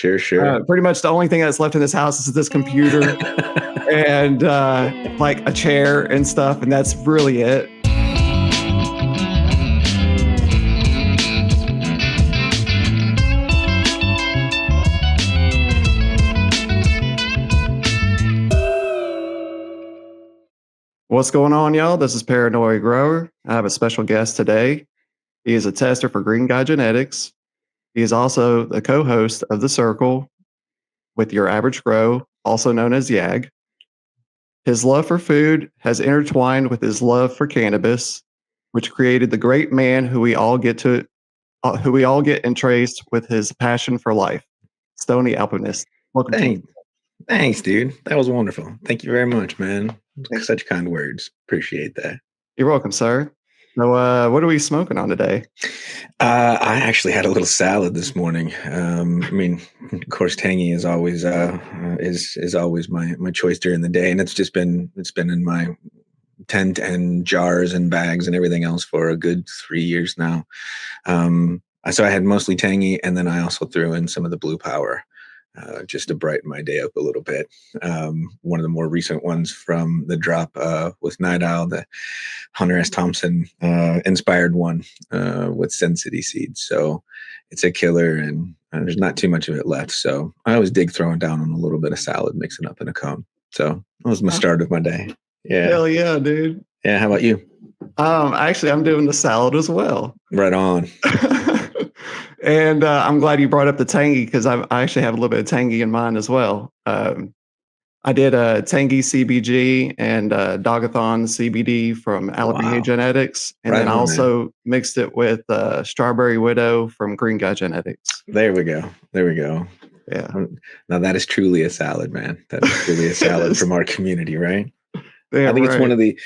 Sure. Pretty much the only thing that's left in this house is this computer and like a chair and stuff, and that's really it. What's going on, y'all? This is Paranoid Grower. I have a special guest today. He is a tester for Green Guy Genetics. He is also the co-host of The Circle with Your Average Grow, also known as YAG. His love for food has intertwined with his love for cannabis, which created the great man who we all get entraced with his passion for life. Stoney Alpinist. Welcome to Thanks, dude. That was wonderful. Thank you very much, man. Such kind words. Appreciate that. You're welcome, sir. So, what are we smoking on today? I actually had a little salad this morning. Of course, tangy is always is always my choice during the day, and it's been in my tent and jars and bags and everything else for a good 3 years now. So I had mostly tangy, and then I also threw in some of the blue power. Just to brighten my day up a little bit. One of the more recent ones from the drop with Night Owl, the Hunter S. Thompson inspired one with Sin City seeds. So it's a killer, and there's not too much of it left. So I always dig throwing down on a little bit of salad, mixing up in a cone. So that was my start of my day. Yeah. Hell yeah, dude. Yeah. How about you? Actually, I'm doing the salad as well. Right on. And I'm glad you brought up the tangy because I actually have a little bit of tangy in mine as well. I did a tangy CBG and Dogathon CBD from Alabama Genetics, and then I also mixed it with Strawberry Widow from Green Guy Genetics. There we go. Yeah. Now that is truly a salad, man. That is truly a salad from our community, right? Yeah, I think it's one of the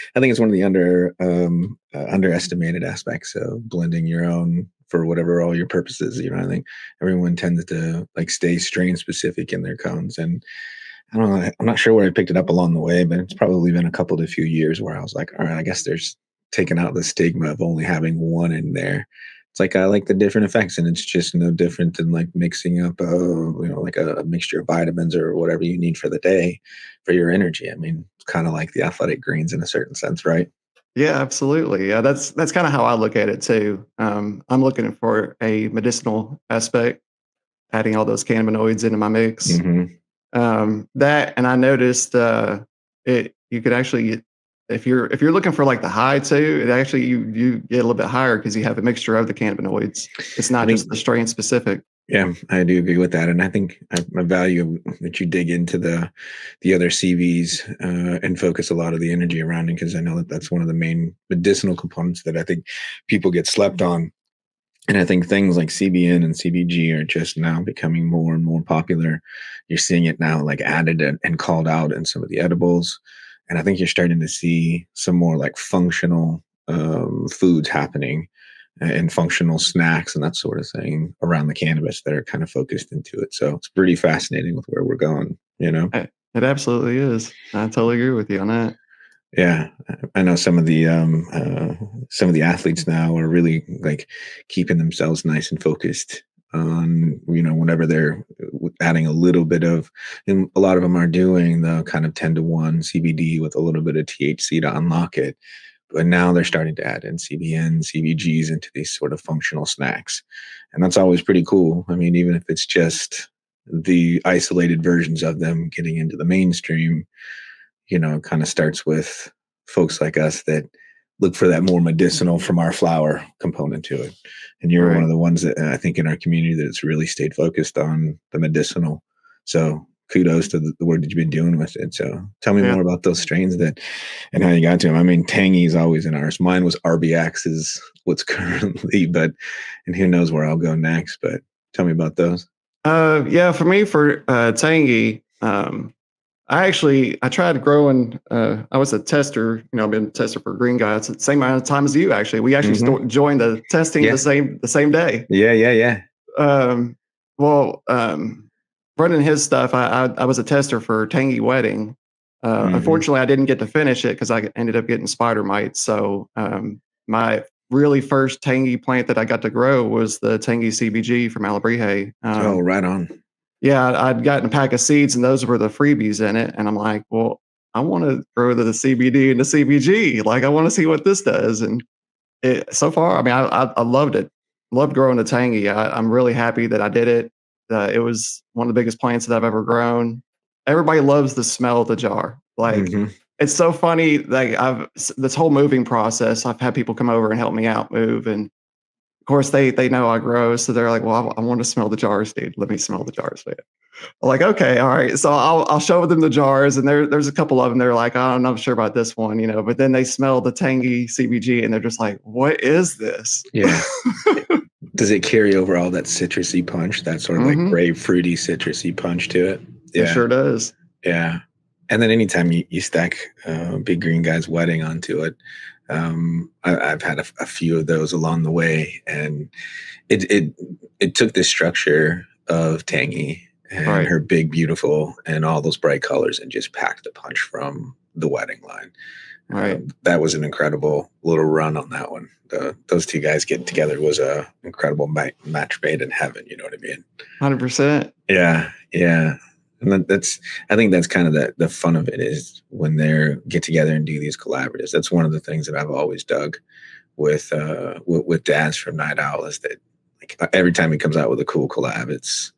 underestimated aspects of blending your own for whatever all your purposes. I think everyone tends to like stay strain specific in their cones, and I don't know. I'm not sure where I picked it up along the way, but it's probably been a couple to few years where I was like, all right, I guess there's taken out the stigma of only having one in there. It's like I like the different effects, and it's just no different than like mixing up, like a mixture of vitamins or whatever you need for the day for your energy. I mean, it's kind of like the athletic greens in a certain sense, right? Yeah, absolutely. Yeah, that's kind of how I look at it too. I'm looking for a medicinal aspect, adding all those cannabinoids into my mix. Mm-hmm. That, and I noticed you could actually, if you're looking for like the high too, it actually you get a little bit higher because you have a mixture of the cannabinoids. It's not just the strain specific. Yeah, I do agree with that, and I think I value that you dig into the other CVs and focus a lot of the energy around it, because I know that that's one of the main medicinal components that I think people get slept on. And I think things like CBN and CBG are just now becoming more and more popular. You're seeing it now like added and called out in some of the edibles. And I think you're starting to see some more like functional foods happening and functional snacks and that sort of thing around the cannabis that are kind of focused into it. So it's pretty fascinating with where we're going, It absolutely is. I totally agree with you on that. Yeah, I know some of the athletes now are really like keeping themselves nice and focused on, whenever they're adding a little bit of, and a lot of them are doing the kind of 10-to-1 CBD with a little bit of THC to unlock it. But now they're starting to add in CBN, CBGs into these sort of functional snacks. And that's always pretty cool. I mean, even if it's just the isolated versions of them getting into the mainstream, it kind of starts with folks like us that look for that more medicinal from our flower component to it. And you're one of the ones that I think in our community that's really stayed focused on the medicinal. So kudos to the work that you've been doing with it. So tell me more about those strains and how you got to them. I mean, tangy is always in ours. Mine was RBX is what's currently, and who knows where I'll go next, but tell me about those. For me, for tangy, I tried growing. I was a tester. I've been a tester for Green Guy. It's the same amount of time as you. Actually, we actually joined the testing the same day. Yeah. Running his stuff, I was a tester for Tangy Wedding. Unfortunately, I didn't get to finish it because I ended up getting spider mites. So my really first tangy plant that I got to grow was the Tangy CBG from Alebrije. Right on. yeah, I'd gotten a pack of seeds and those were the freebies in it. And I'm like, well, I want to grow the CBD and the CBG. Like, I want to see what this does. And so far, I mean, I loved it. Loved growing the tangy. I'm really happy that I did it. It was one of the biggest plants that I've ever grown. Everybody loves the smell of the jar. Like, Hmm. it's so funny. Like, this whole moving process, I've had people come over and help me out move, and of course they know I grow, so they're like, "Well, I want to smell the jars, dude. Let me smell the jars, man." I'm like, "Okay, all right." So I'll show them the jars, and there's a couple of them. They're like, "Oh, I'm not sure about this one," you know. But then they smell the tangy CBG, and they're just like, "What is this?" Yeah. Does it carry over all that citrusy punch, that sort of like Hmm. grapefruity citrusy punch to it? It Yeah. sure does. Yeah. And then anytime you stack Big Green Guy's wedding onto it, I've had a few of those along the way, and it it took this structure of Tangy and Right, her big, beautiful, and all those bright colors, and just packed the punch from the wedding line. right, That was an incredible little run on that one. Those two guys getting together was a incredible match made in heaven. You know what I mean? 100%. Yeah, yeah. And that's I think that's kind of the fun of it is when they're get together and do these collaboratives. That's one of the things that I've always dug with Daz from Night Owl is that like every time he comes out with a cool collab, it's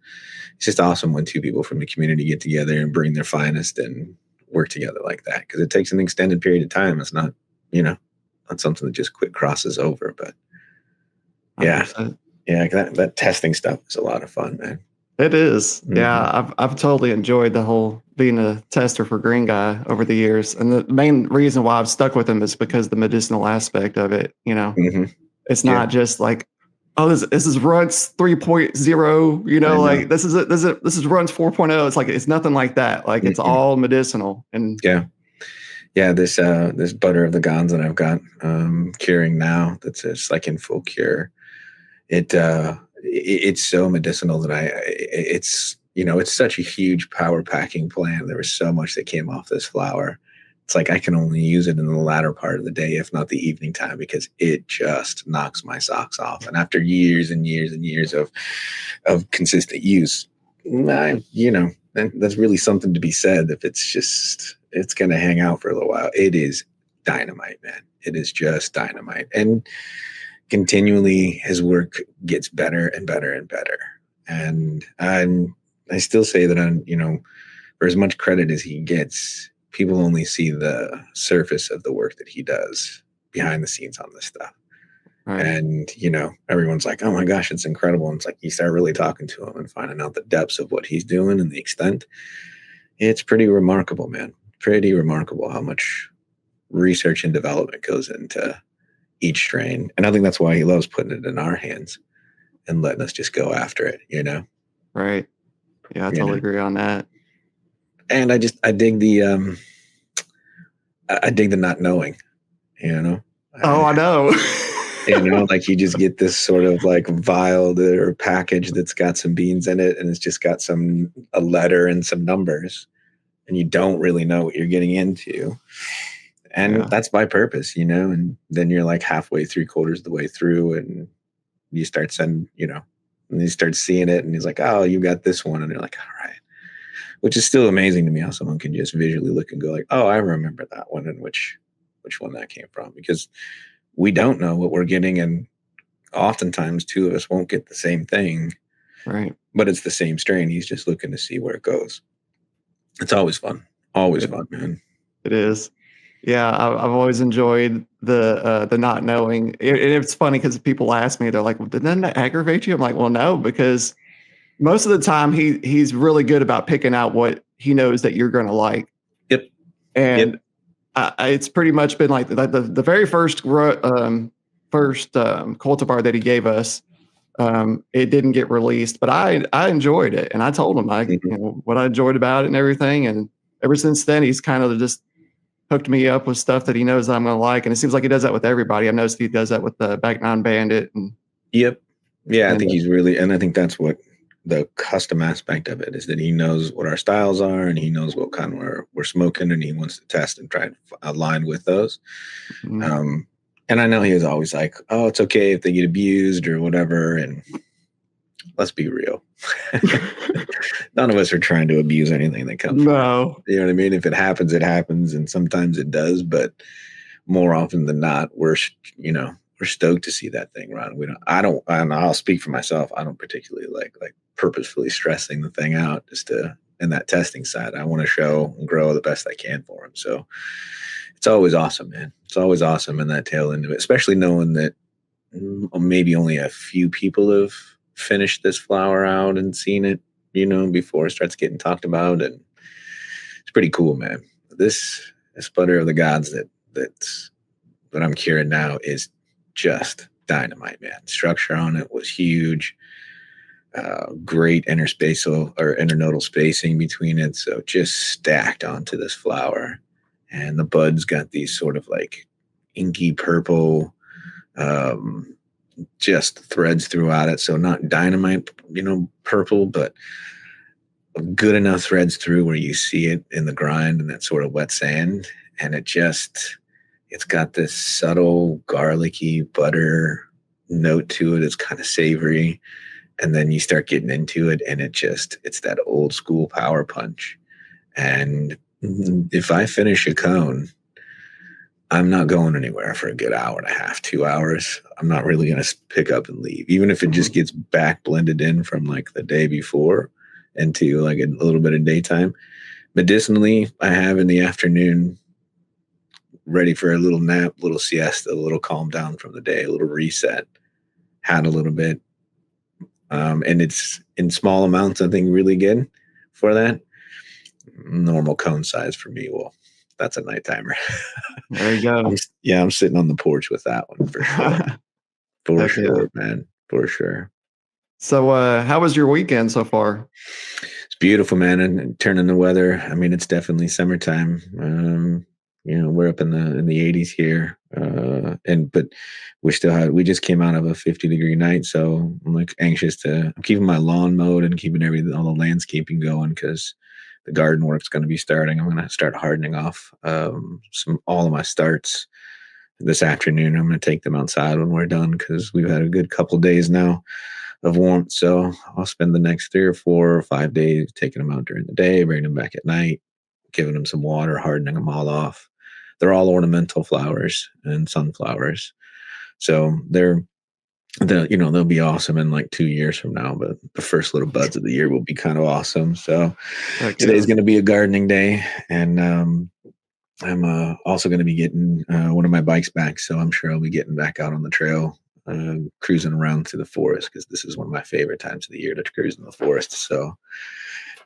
just awesome when two people from the community get together and bring their finest and work together like that because it takes an extended period of time. It's not, you know, not something that just quick crosses over. But yeah, 100%. yeah, that testing stuff is a lot of fun, man. It is. Hmm. Yeah, I've totally enjoyed the whole being a tester for Green Guy over the years. And the main reason why I've stuck with him is because the medicinal aspect of it, you know. Hmm. It's Yeah, not just like, oh, this is runs 3.0, you I know, know. like this is runs 4.0. It's like it's nothing like that. Like it's Mm-mm. all medicinal. And Yeah, yeah. This butter of the Gons that I've got curing now. That's just like in full cure. It's so medicinal that it's it's such a huge power packing plant. There was so much that came off this flower. It's like I can only use it in the latter part of the day, if not the evening time, because it just knocks my socks off. And after years and years and years of consistent use, that's really something to be said. If it's going to hang out for a little while, it is dynamite, man. It is just dynamite. And continually his work gets better and better and better. And I still say that for as much credit as he gets, people only see the surface of the work that he does behind the scenes on this stuff. right, And everyone's like, "Oh my gosh, it's incredible!" And it's like you start really talking to him and finding out the depths of what he's doing and the extent. It's pretty remarkable, man. Pretty remarkable how much research and development goes into each strain. And I think that's why he loves putting it in our hands and letting us just go after it, you know? right. Yeah, I You totally know. agree on that. And I dig the not knowing, you know. Oh, I, I know. like you just get this sort of like vial or package that's got some beans in it and it's just got a letter and some numbers and you don't really know what you're getting into. And Yeah, that's by purpose, and then you're like halfway, three-quarters of the way through and you start and you start seeing it and he's like, "Oh, you got this one." And you're like, "All right." Which is still amazing to me how someone can just visually look and go like, "Oh, I remember that one and which one that came from." Because we don't know what we're getting and oftentimes two of us won't get the same thing, right. but it's the same strain. He's just looking to see where it goes. It's always fun. Always It, fun, man. it is. Yeah, I've always enjoyed the not knowing. It's funny because people ask me, they're like, well, "Didn't that aggravate you?" I'm like, "Well, no, because most of the time he's really good about picking out what he knows that you're going to like." Yep. Yep. And it's pretty much been like the very first cultivar that he gave us. It didn't get released, but I enjoyed it, and I told him Mhm. what I enjoyed about it and everything. And ever since then, he's kind of just hooked me up with stuff that he knows that I'm going to like, and it seems like he does that with everybody. I've noticed he does that with the Back Nine Bandit, Yep. Yeah, I and think he's really, and I think that's what the custom aspect of it is that he knows what our styles are and he knows what kind of we're smoking and he wants to test and try to align with those. mm, And I know he was always like, "Oh, it's okay if they get abused or whatever." And let's be real. None of us are trying to abuse anything that comes from it. No. You know what I mean? If it happens, it happens, and sometimes it does. But more often than not, we're stoked to see that thing run. We don't. I don't. And I'll speak for myself. I don't particularly like purposefully stressing the thing out just to. In that testing side, I want to show and grow the best I can for them. So it's always awesome, man. It's always awesome in that tail end of it, especially knowing that maybe only a few people have finished this flower out and seen it, before it starts getting talked about. And it's pretty cool, man. This butter of the gods that I'm curing now is just dynamite, man. Structure on it was huge. Great interspatial or internodal spacing between it. So just stacked onto this flower. And the buds got these sort of like inky purple, just threads throughout it. So not dynamite, purple, but good enough threads through where you see it in the grind and that sort of wet sand. And it's got this subtle garlicky butter note to it. It's kind of savory. And then you start getting into it and it's that old school power punch. And if I finish a cone, I'm not going anywhere for a good hour and a half, 2 hours. I'm not really going to pick up and leave, even if it just gets back blended in from like the day before into like a little bit of daytime. Medicinally, I have in the afternoon ready for a little nap, little siesta, a little calm down from the day, a little reset. Had a little bit. And it's in small amounts, I think really good for that. Normal cone size for me. Well, that's a night timer. There you go. I'm sitting on the porch with that one for sure. For Heck yeah. sure, man. For sure. So, how was your weekend so far? It's beautiful, man. And turning the weather. I mean, it's definitely summertime. We're up in the 80s here. But we just came out of a 50-degree night. So I'm like I'm keeping my lawn mowed and keeping all the landscaping going because the garden work's going to be starting. I'm going to start hardening off all of my starts this afternoon. I'm going to take them outside when we're done because we've had a good couple days now of warmth. So I'll spend the next 3 or 4 or 5 days taking them out during the day, bringing them back at night, giving them some water, hardening them all off. They're all ornamental flowers and sunflowers. So they'll be awesome in like 2 years from now, but the first little buds of the year will be kind of awesome. So today's going to be a gardening day, and I'm also going to be getting one of my bikes back. So I'm sure I'll be getting back out on the trail, cruising around through the forest because this is one of my favorite times of the year to cruise in the forest. So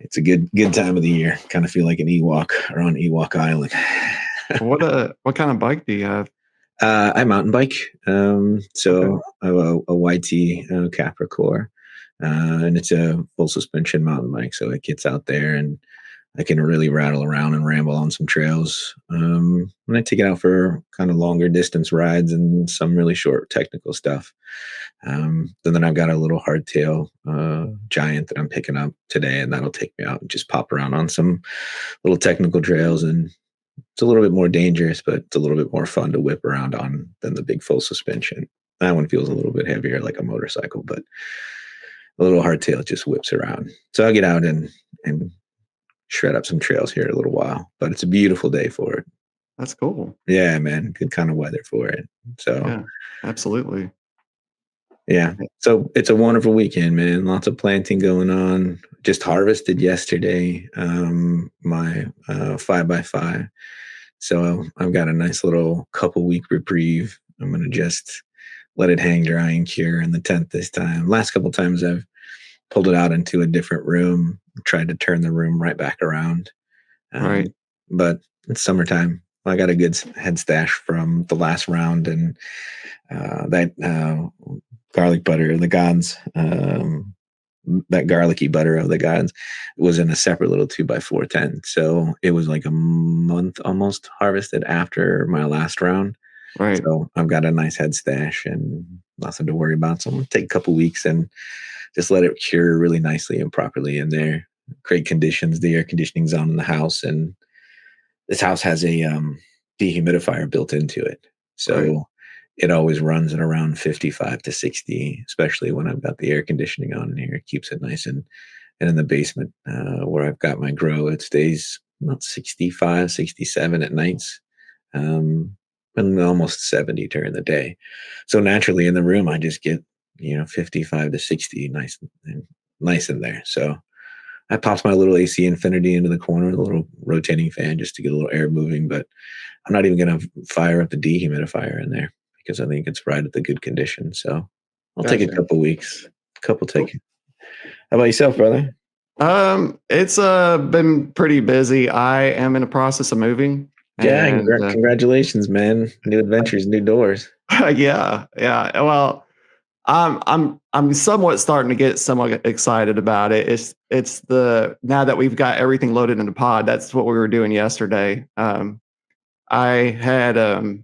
it's a good time of the year. Kind of feel like an Ewok or on Ewok Island. What kind of bike do you have? I mountain bike. So Okay. I have a YT Capricorn, and it's a full suspension mountain bike. So it gets out there and I can really rattle around and ramble on some trails. And I take it out for kind of longer distance rides and some really short technical stuff. Then I've got a little hardtail giant that I'm picking up today, and that'll take me out and just pop around on some little technical trails. And it's a little bit more dangerous, but it's a little bit more fun to whip around on than the big full suspension. That one feels a little bit heavier, like a motorcycle, but a little hardtail just whips around. So I'll get out and shred up some trails here in a little while. But it's a beautiful day for it. That's cool. Yeah, man, good kind of weather for it. So Yeah, absolutely. yeah, so it's a wonderful weekend, man. Lots of planting going on. Just harvested yesterday my 5x5. So I've got a nice little couple week reprieve. I'm going to just let it hang dry and cure in the tent this time. Last couple times I've pulled it out into a different room, tried to turn the room right back around. Right. But it's summertime. I got a good head stash from the last round, and that garlic butter, the gods, that garlicky butter of the gods was in a separate little 2x4 tent. So it was like a month almost harvested after my last round. Right. So I've got a nice head stash and nothing to worry about. So I'm going to take a couple weeks and just let it cure really nicely and properly in there. Great conditions, the air conditioning's on in the house, and this house has a dehumidifier built into it. Right. So it always runs at around 55 to 60, especially when I've got the air conditioning on in here. It keeps it nice, and in the basement where I've got my grow, it stays about 65, 67 at nights, um, and almost 70 during the day. So naturally in the room, I just get, 55 to 60 nice and nice in there. So I popped my little AC Infinity into the corner, the little rotating fan, just to get a little air moving. But I'm not even going to fire up the dehumidifier in there because I think it's right at the good condition. So I'll take a Gotcha. couple weeks. Couple Cool. take. How about yourself, brother? It's been pretty busy. I am in the process of moving, Yeah, and congratulations, man. New adventures, new doors. yeah, yeah. Well, I'm somewhat starting to get somewhat excited about it. It's the now that we've got everything loaded in the pod. That's what we were doing yesterday. I had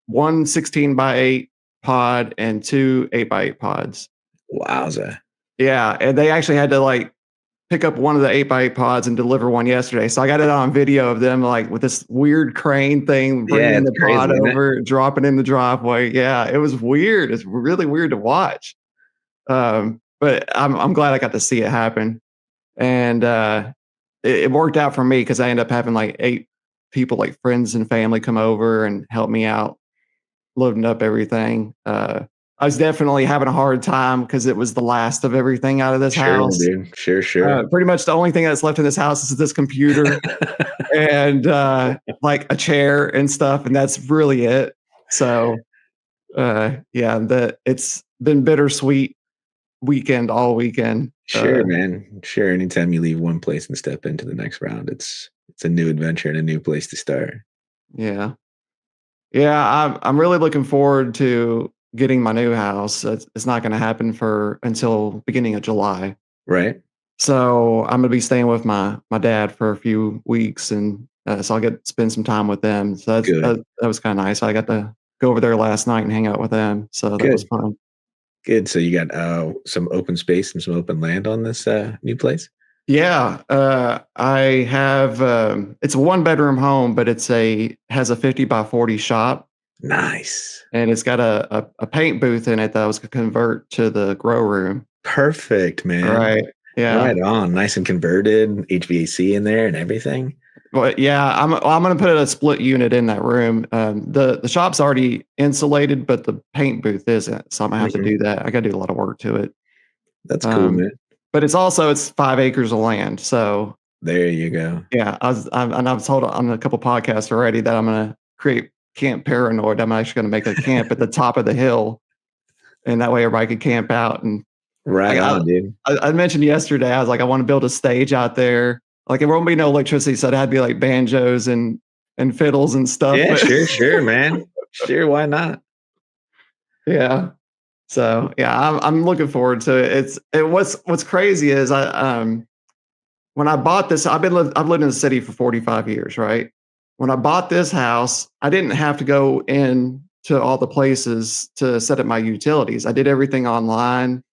one 16 by 8 pod and two 8 by 8 pods. Wowza. Yeah, and they actually had to like pick up one of the 8 by 8 pods and deliver one yesterday. So I got it on video of them like with this weird crane thing, Yeah, bringing it's the pod crazy, isn't it? over, dropping in the driveway. Yeah, it was weird. It's really weird to watch. But I'm glad I got to see it happen, and it worked out for me because I ended up having like 8 people, like friends and family, come over and help me out loading up everything. I was definitely having a hard time because it was the last of everything out of this Sure, house. dude. Sure, sure. Pretty much the only thing that's left in this house is this computer and like a chair and stuff, and that's really it. So yeah, it's been bittersweet weekend all weekend. Sure, man. Sure. Anytime you leave one place and step into the next round, it's a new adventure and a new place to start. Yeah, yeah. I'm really looking forward to getting my new house. It's not going to happen for until beginning of July. Right? So I'm gonna be staying with my dad for a few weeks, and so I'll get to spend some time with them. So Good. that was kind of nice. I got to go over there last night and hang out with them. So that was Good. fun. Good. So you got some open space and some open land on this new place? Yeah, I have. It's a 1 bedroom home, but has a 50 by 40 shop, Nice. and it's got a paint booth in it that I was gonna convert to the grow room. Perfect, man. Right. Yeah. Right on. Nice and converted, HVAC in there and everything. But yeah, I'm gonna put a split unit in that room. The shop's already insulated, but the paint booth isn't, so I'm gonna have to Mhm. do that. I gotta do a lot of work to it. That's cool, Um, man. but it's 5 acres of land. So There you go. yeah, and I've told on a couple podcasts already that I'm gonna create Camp Paranoid. I'm actually gonna make a camp at the top of the hill, and that way everybody could camp out. And Right like on, dude. I mentioned yesterday, I was like, I want to build a stage out there. Like, there won't be no electricity, so it had to be like banjos and fiddles and stuff. Yeah, But sure, sure, man. Sure, why not? yeah, so yeah, I'm looking forward to it. What's crazy is when I bought this, I've lived in the city for 45 years, right? When I bought this house, I didn't have to go in to all the places to set up my utilities. I did everything online.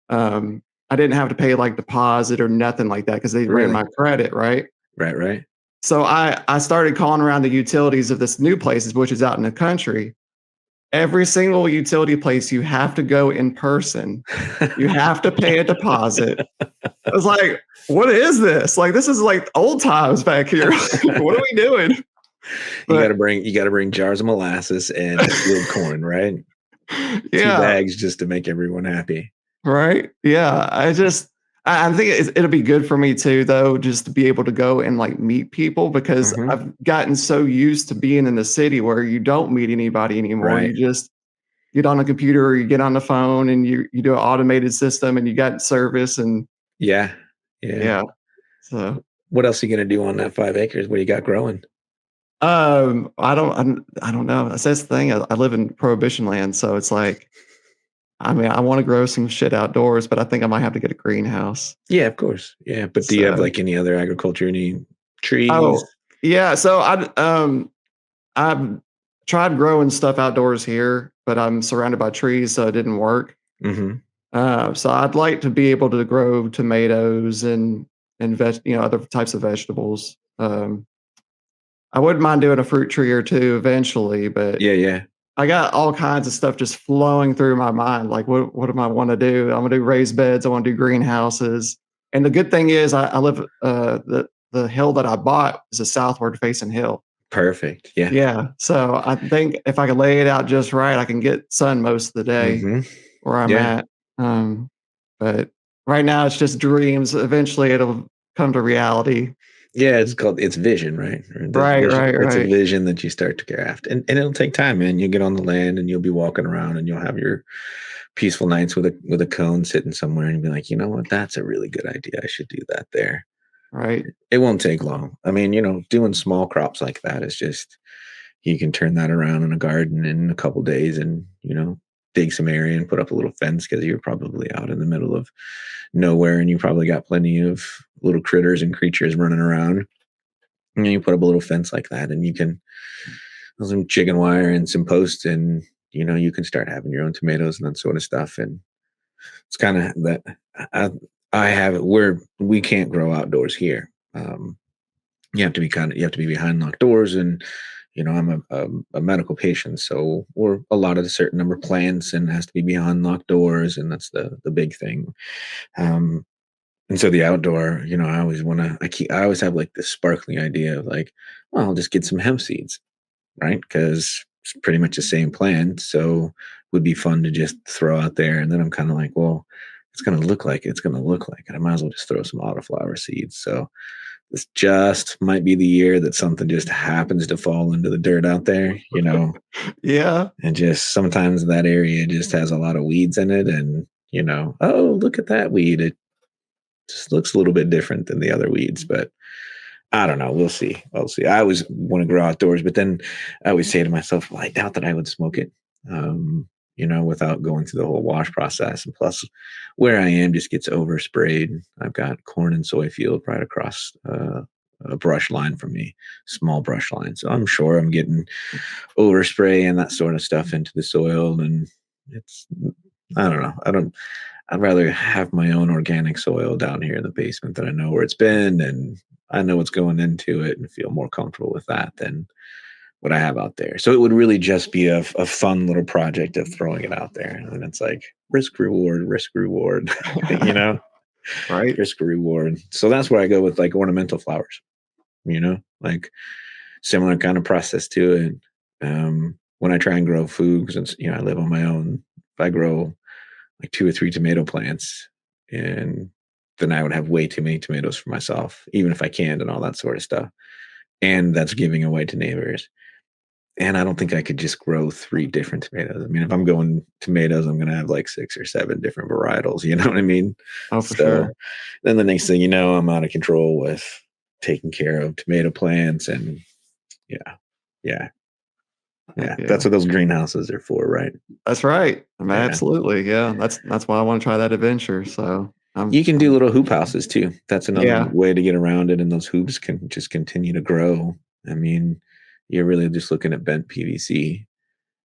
I didn't have to pay like deposit or nothing like that because they ran Really? my credit, right? Right, right. So I started calling around the utilities of this new places, which is out in the country. Every single utility place you have to go in person. You have to pay a deposit. I was like, what is this? Like, this is like old times back here. What are we doing? But You gotta bring jars of molasses and field corn, right? 2 yeah, bags just to make everyone happy. right. Yeah. I think it'll be good for me too, though, just to be able to go and like meet people because Mhm. I've gotten so used to being in the city where you don't meet anybody anymore. Right. You just get on a computer or you get on the phone and you do an automated system and you got service and Yeah. Yeah. yeah. So What else are you gonna do on that 5 acres? What do you got growing? I don't know. That's the thing. I live in prohibition land, so it's like I mean, I want to grow some shit outdoors, but I think I might have to get a greenhouse. Yeah, of course. Yeah, but do you have, So like, any other agriculture, any trees? oh yeah, so I've tried growing stuff outdoors here, but I'm surrounded by trees, so it didn't work. Mhm. So I'd like to be able to grow tomatoes and other types of vegetables. I wouldn't mind doing a fruit tree or two eventually, but Yeah, yeah. I got all kinds of stuff just flowing through my mind. Like, what do I want to do? I'm gonna do raised beds. I want to do greenhouses. And the good thing is, I live the hill that I bought is a southward facing hill. Perfect. Yeah. Yeah, so I think if I can lay it out just right, I can get sun most of the day Hmm. where I'm Yeah. at. Um, but right now, it's just dreams. Eventually, it'll come to reality. Yeah, it's vision, right? Or the Right, vision. right, It's a right, vision that you start to craft, and it'll take time, man. You'll get on the land, and you'll be walking around, and you'll have your peaceful nights with a cone sitting somewhere, and be like, you know what, that's a really good idea. I should do that there. right, It won't take long. I mean, doing small crops like that is just you can turn that around in a garden in a couple days, and dig some area and put up a little fence because you're probably out in the middle of nowhere, and you probably got plenty of little critters and creatures running around. You put up a little fence like that, and you can some chicken wire and some posts, and you can start having your own tomatoes and that sort of stuff. And it's kind of that I, I have it where we can't grow outdoors here. You have to be behind locked doors, and I'm a medical patient, so we're a lot of a certain number of plants, and it has to be behind locked doors, and that's the big thing. Um, And so the outdoor, I always want to, I always have like this sparkling idea of like, well, I'll just get some hemp seeds, right? Because it's pretty much the same plant. So it would be fun to just throw out there. And then I'm kind of like, well, it's going to look like it's going to look like it. I might as well just throw some autoflower seeds. So this just might be the year that something just happens to fall into the dirt out there, yeah, and just sometimes that area just has a lot of weeds in it. And, oh, look at that weed. It just looks a little bit different than the other weeds, but I don't know. We'll see. We'll see. I always want to grow outdoors, but then I always say to myself, well, I doubt that I would smoke it, without going through the whole wash process. And plus, where I am just gets oversprayed. I've got corn and soy field right across a brush line from me, small brush line. So I'm sure I'm getting overspray and that sort of stuff into the soil. And it's, I don't know. I'd rather have my own organic soil down here in the basement that I know where it's been, and I know what's going into it, and feel more comfortable with that than what I have out there. So it would really just be a fun little project of throwing it out there. And it's like risk reward, you know, right. risk reward. So that's where I go with like ornamental flowers, like similar kind of process to it. When I try and grow food, since I live on my own, if I grow like 2 or 3 tomato plants, and then I would have way too many tomatoes for myself, even if I canned and all that sort of stuff. And that's giving away to neighbors. And I don't think I could just grow 3 different tomatoes. I mean, if I'm going tomatoes, I'm going to have like 6 or 7 different varietals. You know what I mean? Oh, for So sure. then the next thing you know, I'm out of control with taking care of tomato plants. And yeah, yeah, Heck yeah. That's yeah. what those greenhouses are for, right? That's right. I mean, Yeah. absolutely. Yeah, that's why I want to try that adventure. So You can do little hoop houses too. That's another yeah, way to get around it, and those hoops can just continue to grow. I mean, you're really just looking at bent PVC,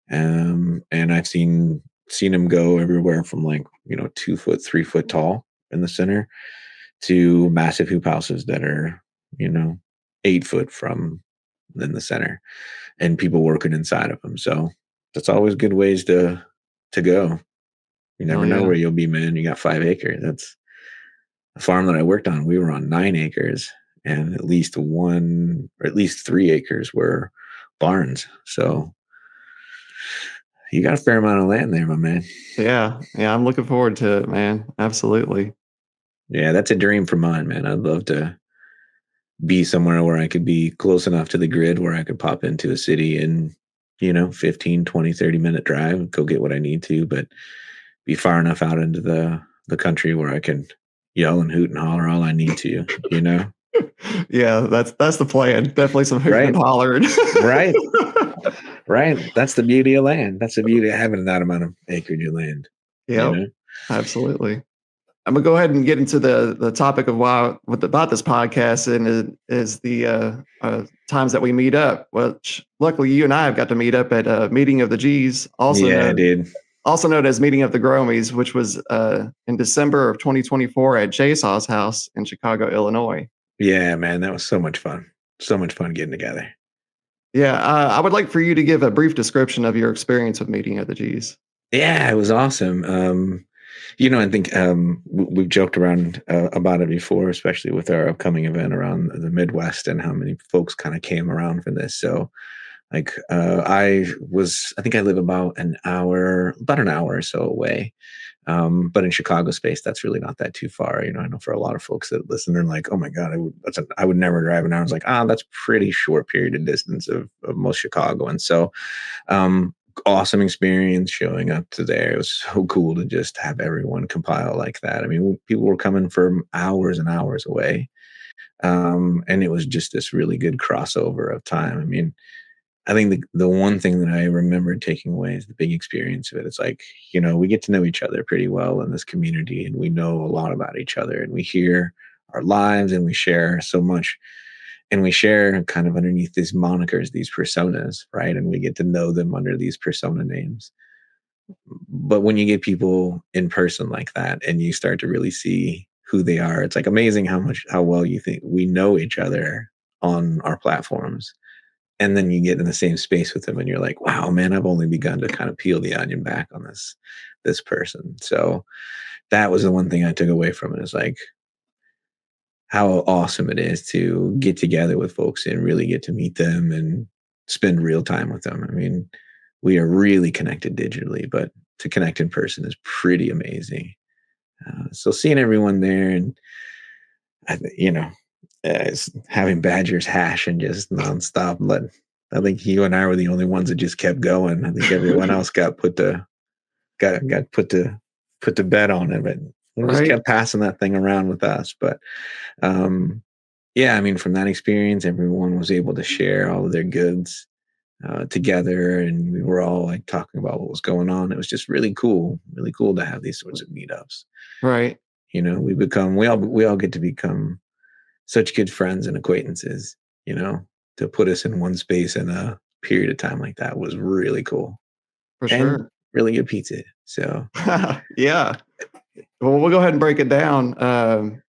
and I've seen them go everywhere from like 2 foot, 3 foot tall in the center to massive hoop houses that are 8 foot from in the center, and people working inside of them. So that's always good ways to go. You never hell know yeah, where you'll be, man. You got 5 acres. That's the farm that I worked on. We were on 9 acres, and at least 3 acres were barns. So you got a fair amount of land there, my man. yeah, yeah. I'm looking forward to it, man. Absolutely. Yeah, that's a dream for mine, man. I'd love to be somewhere where I could be close enough to the grid where I could pop into a city in 15, 20, 30 minute drive and go get what I need to, but be far enough out into the country where I can yell and hoot and holler all I need to. Yeah, that's the plan. Definitely some hooting and Right? hollering. Right. Right. That's the beauty of land. That's the beauty of having that amount of acreage of land, you Yep, know? absolutely. I'm gonna go ahead and get into the topic of about this podcast, and it is the times that we meet up. Which luckily you and I have got to meet up at a meeting of the G's, Yeah, dude. also known as meeting of the Gromies, which was in December of 2024 at Jason's house in Chicago, Illinois. Yeah, man. That was so much fun. So much fun getting together. Yeah, I would like for you to give a brief description of your experience with meeting at the G's. Yeah, it was awesome. I think we've joked around about it before, especially with our upcoming event around the Midwest and how many folks kind of came around for this. So, like, I think I live about an hour or so away. But in Chicago space, that's really not that too far. I know for a lot of folks that listen, they're like, "Oh my god, I would never drive an hour." I was like, that's pretty short period of distance of most Chicagoans. So, um, awesome experience showing up to there. It was so cool to just have everyone compile like that. I mean, people were coming from hours and hours away, and it was just this really good crossover of time. I mean, I think the one thing that I remember taking away is the big experience of it. It's like, we get to know each other pretty well in this community, and we know a lot about each other, and we hear our lives, and we share so much, and we share kind of underneath these monikers, these personas, right? And we get to know them under these persona names. But when you get people in person like that and you start to really see who they are, it's like amazing how well you think we know each other on our platforms, and then you get in the same space with them and you're like, wow, man, I've only begun to kind of peel the onion back on this person. So that was the one thing I took away from it, is like how awesome it is to get together with folks and really get to meet them and spend real time with them. I mean, we are really connected digitally, but to connect in person is pretty amazing. So seeing everyone there, and I, you know, having Badger's hash and just nonstop. I think you and I were the only ones that just kept going. I think everyone else got put to bed on it, but we just Right, kept passing that thing around with us. But um, yeah, I mean, from that experience, everyone was able to share all of their goods together, and we were all like talking about what was going on. It was just really cool to have these sorts of meetups. right. We all get to become such good friends and acquaintances, you know, to put us in one space in a period of time like that was really cool, For and sure. really good pizza. So, Yeah. Well, we'll go ahead and break it down.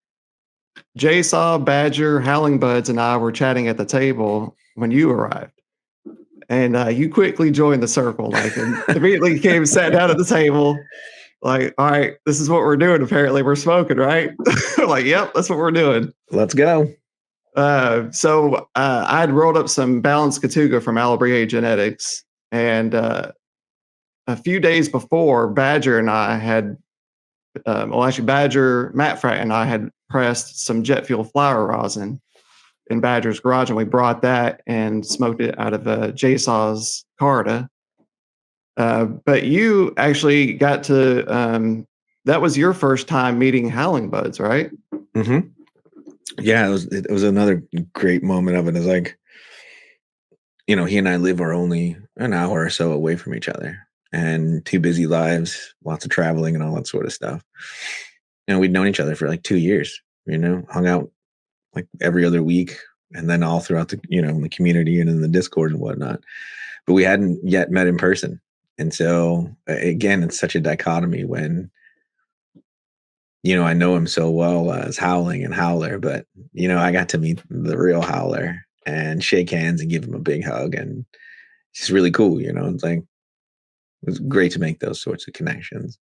Jay Saw, Badger, Howling Buds, and I were chatting at the table when you arrived. And you quickly joined the circle, like, and immediately came and sat down at the table. Like, all right, this is what we're doing. Apparently, we're smoking, right? Like, yep, that's what we're doing. let's go. I had rolled up some balanced Katuga from Alabria Genetics, and a few days before, Badger and I had, Badger, Matt Fratt, and I had pressed some jet fuel flower rosin in Badger's garage, and we brought that and smoked it out of JSaw's Carta. But you actually got to, that was your first time meeting Howling Buds, right? hmm Yeah, it was another great moment of it. Is like, he and I live are only an hour or so away from each other, and two busy lives, lots of traveling and all that sort of stuff. We'd known each other for like 2 years. Hung out like every other week, and then all throughout the community and in the Discord and whatnot. But we hadn't yet met in person, and so again, it's such a dichotomy when I know him so well as Howling and Howler, but I got to meet the real Howler and shake hands and give him a big hug, and it's just really cool. It's like it was great to make those sorts of connections,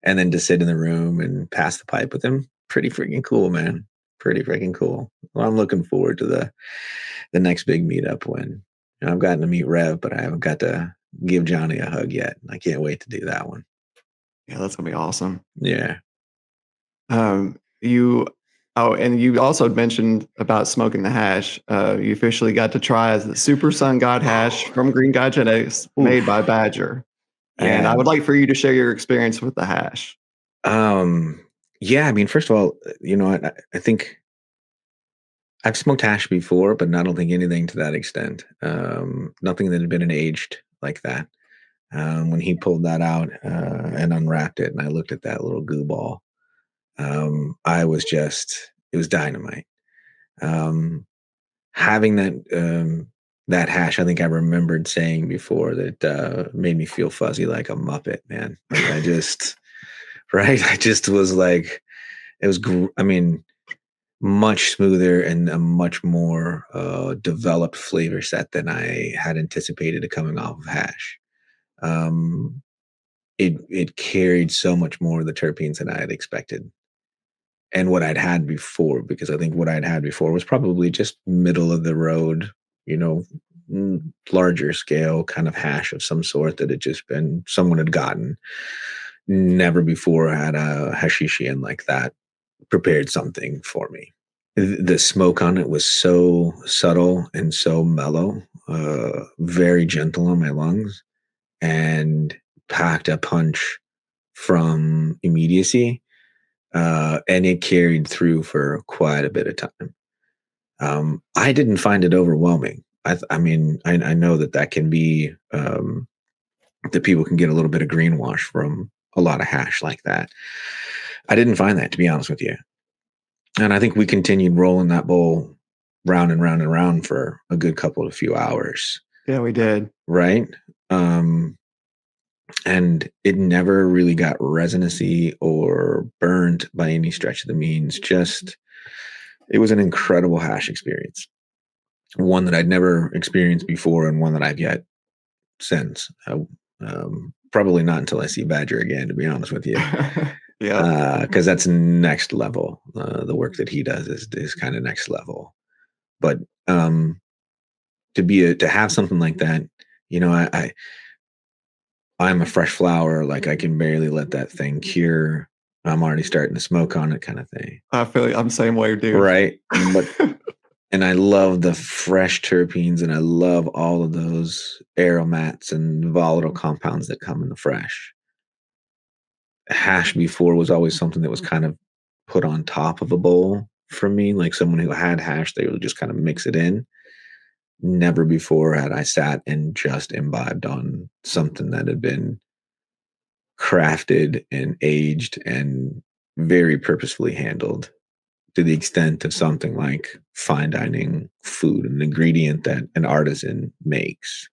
and then to sit in the room and pass the pipe with him, pretty freaking cool, man. Pretty freaking cool. Well, I'm looking forward to the next big meetup when I've gotten to meet Rev, but I haven't got to give Johnny a hug yet. I can't wait to do that one. Yeah, that's gonna be awesome. Yeah. You Oh, and you also mentioned about smoking the hash. You officially got to try the Super Sun God hash from Green God Genetics, made Oof. by Badger. And Yeah. I would like for you to share your experience with the hash. Um, yeah, I mean, first of all, I think I've smoked hash before, but I don't think anything to that extent. Nothing that had been aged like that. When he pulled that out and unwrapped it, and I looked at that little goo ball, it was dynamite. Um, Having that hash, I think I remembered saying before that made me feel fuzzy like a Muppet, man. Like right? I just was like, I mean, much smoother and a much more developed flavor set than I had anticipated coming off of hash. Um, it carried so much more of the terpenes than I had expected, and what I'd had before, because I think what I'd had before was probably just middle of the road, you know, larger scale kind of hash of some sort that had just been someone had gotten. Never before had a hashishian like that prepared something for me. The smoke on it was so subtle and so mellow, very gentle on my lungs, and packed a punch from immediacy. And it carried through for quite a bit of time. I didn't find it overwhelming. I mean, I know that that can be that people can get a little bit of greenwash from a lot of hash like that. I didn't find that, to be honest with you. And I think we continued rolling that bowl round and round and round for a good couple of few hours, Yeah, we did. right? Um, and it never really got resonancy or burned by any stretch of the means. Just it was an incredible hash experience, one that I'd never experienced before, and one that I've yet since. Probably not until I see Badger again, to be honest with you, Yeah. because that's next level. The work that he does is kind of next level. But to have something like that, you know, I'm a fresh flower. Like I can barely let that thing cure. I'm already starting to smoke on it, kind of thing. I feel I'm the same way, dude. Right. But and I love the fresh terpenes, and I love all of those aromats and volatile compounds that come in the fresh. Hash before was always something that was kind of put on top of a bowl for me, like someone who had hash, they would just kind of mix it in. Never before had I sat and just imbibed on something that had been crafted and aged and very purposefully handled to the extent of something like fine dining food, an ingredient that an artisan makes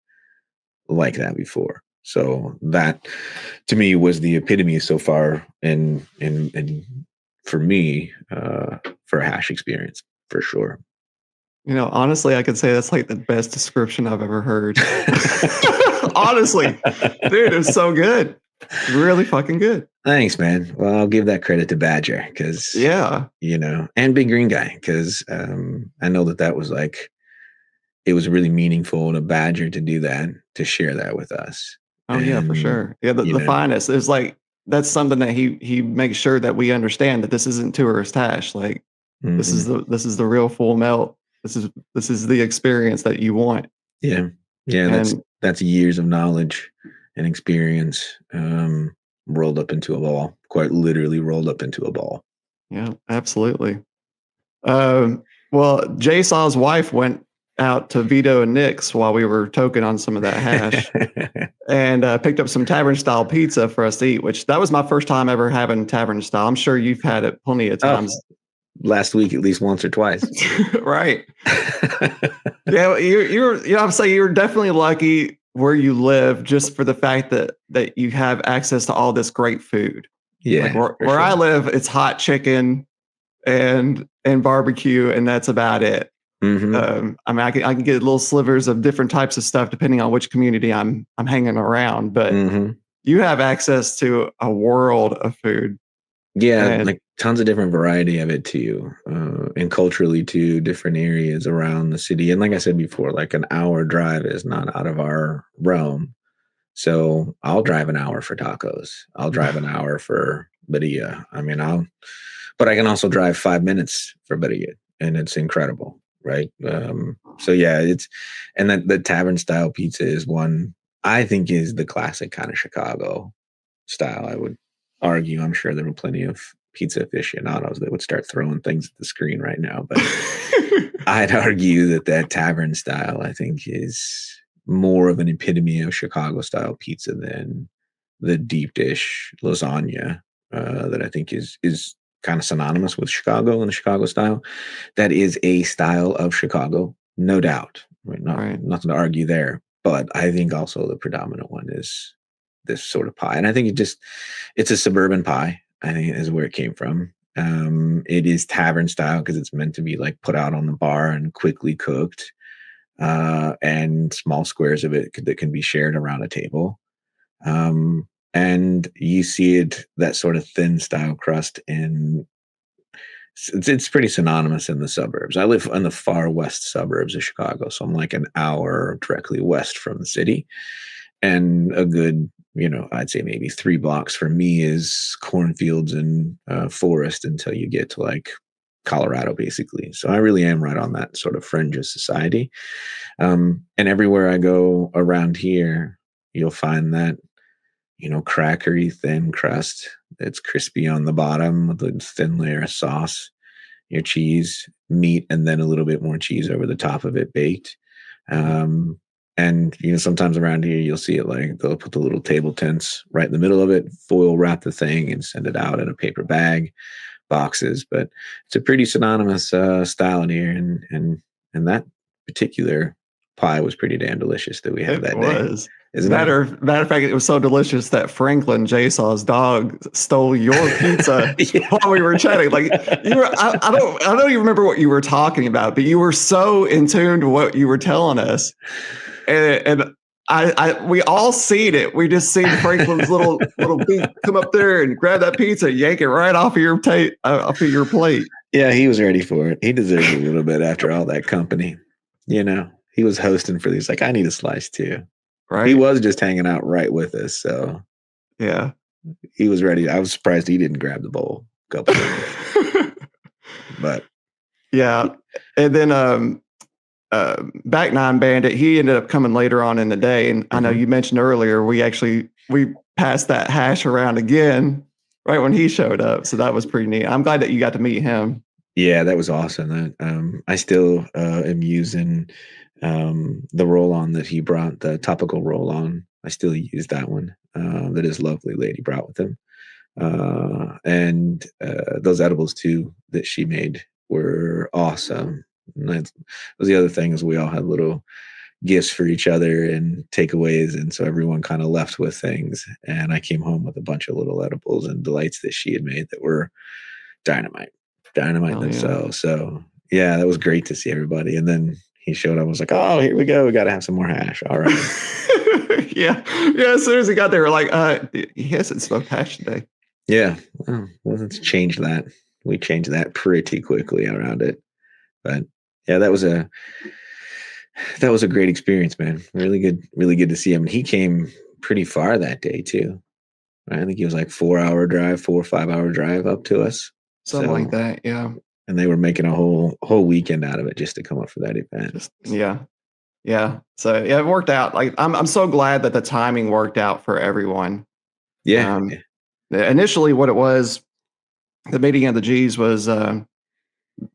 like that before. So that to me was the epitome so far and for me, for a hash experience for sure. Honestly, I could say that's like the best description I've ever heard. Honestly, dude, it's so good. Really fucking good. Thanks, man. Well, I'll give that credit to Badger because, Yeah. and Big Green Guy because I know that that was like, it was really meaningful to Badger to do that, to share that with us. Oh yeah, for And, sure. Yeah, the, you the know, finest is like that's something that he makes sure that we understand that this isn't tourist hash. Like mhm. this is the real full melt. This is the experience that you want. Yeah. Yeah. And That's years of knowledge and experience rolled up into a ball, quite literally rolled up into a ball. yeah, absolutely. Well, Jay Saw's wife went out to Vito and Nick's while we were toking on some of that hash and picked up some tavern style pizza for us to eat, which that was my first time ever having tavern style. I'm sure you've had it plenty of Oh, times. last week at least once or twice. Right. Yeah, well, I'm saying you're definitely lucky where you live just for the fact that you have access to all this great food. Like Yeah, for where I sure. live, it's hot chicken and barbecue, and that's about it. Hmm. I mean, I can get little slivers of different types of stuff depending on which community I'm hanging around, but Hmm. you have access to a world of food. Yeah, And like tons of different variety of it too, and culturally too, different areas around the city. And like I said before, like an hour drive is not out of our realm. So I'll drive an hour for tacos. I'll drive an hour for birria. I mean, but I can also drive 5 minutes for birria, and it's incredible, right? So yeah, and that the tavern style pizza is one I think is the classic kind of Chicago style. I would argue. I'm sure there were plenty of pizza aficionados that would start throwing things at the screen right now, but I'd argue that that tavern style, I think, is more of an epitome of Chicago style pizza than the deep dish lasagna that I think is kind of synonymous with Chicago and the Chicago style. That is a style of Chicago, no doubt. Right? right. Nothing to argue there. But I think also the predominant one is this sort of pie, and I think it's a suburban pie. I think is where it came from, It is tavern style because it's meant to be like put out on the bar and quickly cooked, and small squares of it that can be shared around a table. And you see it, that sort of thin style crust in, it's pretty synonymous in the suburbs. I live in the far west suburbs of Chicago, so I'm like an hour directly west from the city, and a good, I'd say maybe 3 blocks from me is cornfields and forest until you get to like Colorado, basically. So I really am right on that sort of fringe of society. And everywhere I go around here, you'll find that, crackery thin crust that's crispy on the bottom with a thin layer of sauce, your cheese, meat, and then a little bit more cheese over the top of it, baked. Um, and sometimes around here you'll see it like they'll put the little table tents right in the middle of it, foil wrap the thing, and send it out in a paper bag, boxes. But it's a pretty synonymous style in here, and that particular pie was pretty damn delicious that we had It that day, was. isn't it? Matter of fact, it was so delicious that Franklin, Jasaw's dog, stole your pizza Yeah. while we were chatting. Like you were, I don't even remember what you were talking about, but you were so in tune to what you were telling us, and we all seen it. We just seen Franklin's little beak come up there and grab that pizza, yank it right off of your off of your plate. Yeah, he was ready for it. He deserved a little bit after all that company. He was hosting for these. Like, I need a slice too. He Right? was just hanging out right with us, so Yeah. he was ready. I was surprised he didn't grab the bowl a couple times, but Yeah. And then Back Nine Bandit, he ended up coming later on in the day. And I know you mentioned earlier we passed that hash around again right when he showed up. So that was pretty neat. I'm glad that you got to meet him. yeah, that was awesome. That I still am using the roll-on that he brought, the topical roll-on. I still use that one that his lovely lady brought with him. And those edibles too that she made were awesome. And that was the other thing, is we all had little gifts for each other and takeaways, and so everyone kind of left with things. And I came home with a bunch of little edibles and delights that she had made that were dynamite, dynamite Hell yeah. themselves. So yeah, that was great to see everybody. And then he showed up. I was like, oh, here we go. We got to have some more hash. All right. Yeah. Yeah. As soon as he got there, we're like, he hasn't smoked hash today. Yeah. Well, let's change that. We changed that pretty quickly around it. But yeah, that was a great experience, man. Really good to see him. And he came pretty far that day too. Right? I think he was like 4 hour drive, 4 or 5 hour drive up to us. Something like that. Yeah. And they were making a whole weekend out of it just to come up for that event. Yeah. Yeah. So yeah, it worked out. Like I'm so glad that the timing worked out for everyone. Yeah. Initially what it was, the meeting of the G's was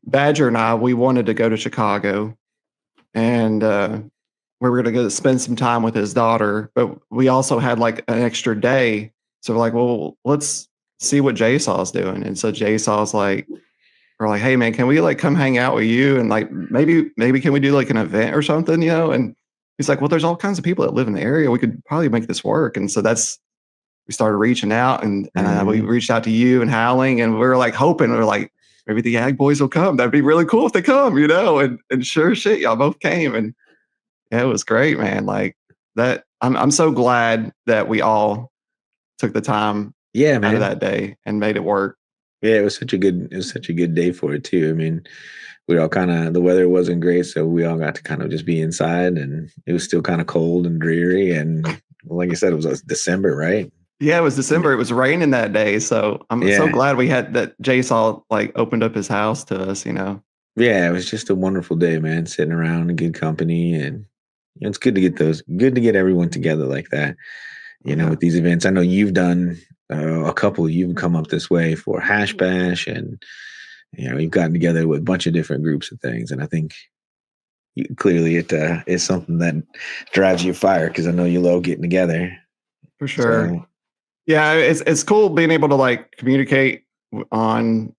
Badger and we wanted to go to Chicago, and we were going to go spend some time with his daughter, but we also had like an extra day. So we're like, well, let's see what Jasaw's doing. And so Jasaw's like, we're like, hey man, can we like come hang out with you? And like, maybe can we do like an event or something, And he's like, well, there's all kinds of people that live in the area. We could probably make this work. And so we started reaching out, and we reached out to you and Howling, and we were like hoping, we were like, maybe the Ag Boys will come. That'd be really cool if they come, And sure shit, y'all both came, and yeah, it was great, man. Like that, I'm so glad that we all took the time Yeah, out of man. that day and made it work. Yeah, it was such a good day for it too. I mean, we all the weather wasn't great, so we all got to kind of just be inside, and it was still kind of cold and dreary. And like I said, it was December, right? Yeah, it was December. It was raining that day, so I'm so glad we had that. Jasaw like opened up his house to us, Yeah, it was just a wonderful day, man. Sitting around in good company, and it's good to get everyone together like that. With these events. I know you've done a couple. You've come up this way for Hash Bash, and you've gotten together with a bunch of different groups of things. And I think clearly it is something that drives you fire, because I know you love getting together. For sure. So, yeah, it's cool being able to like communicate on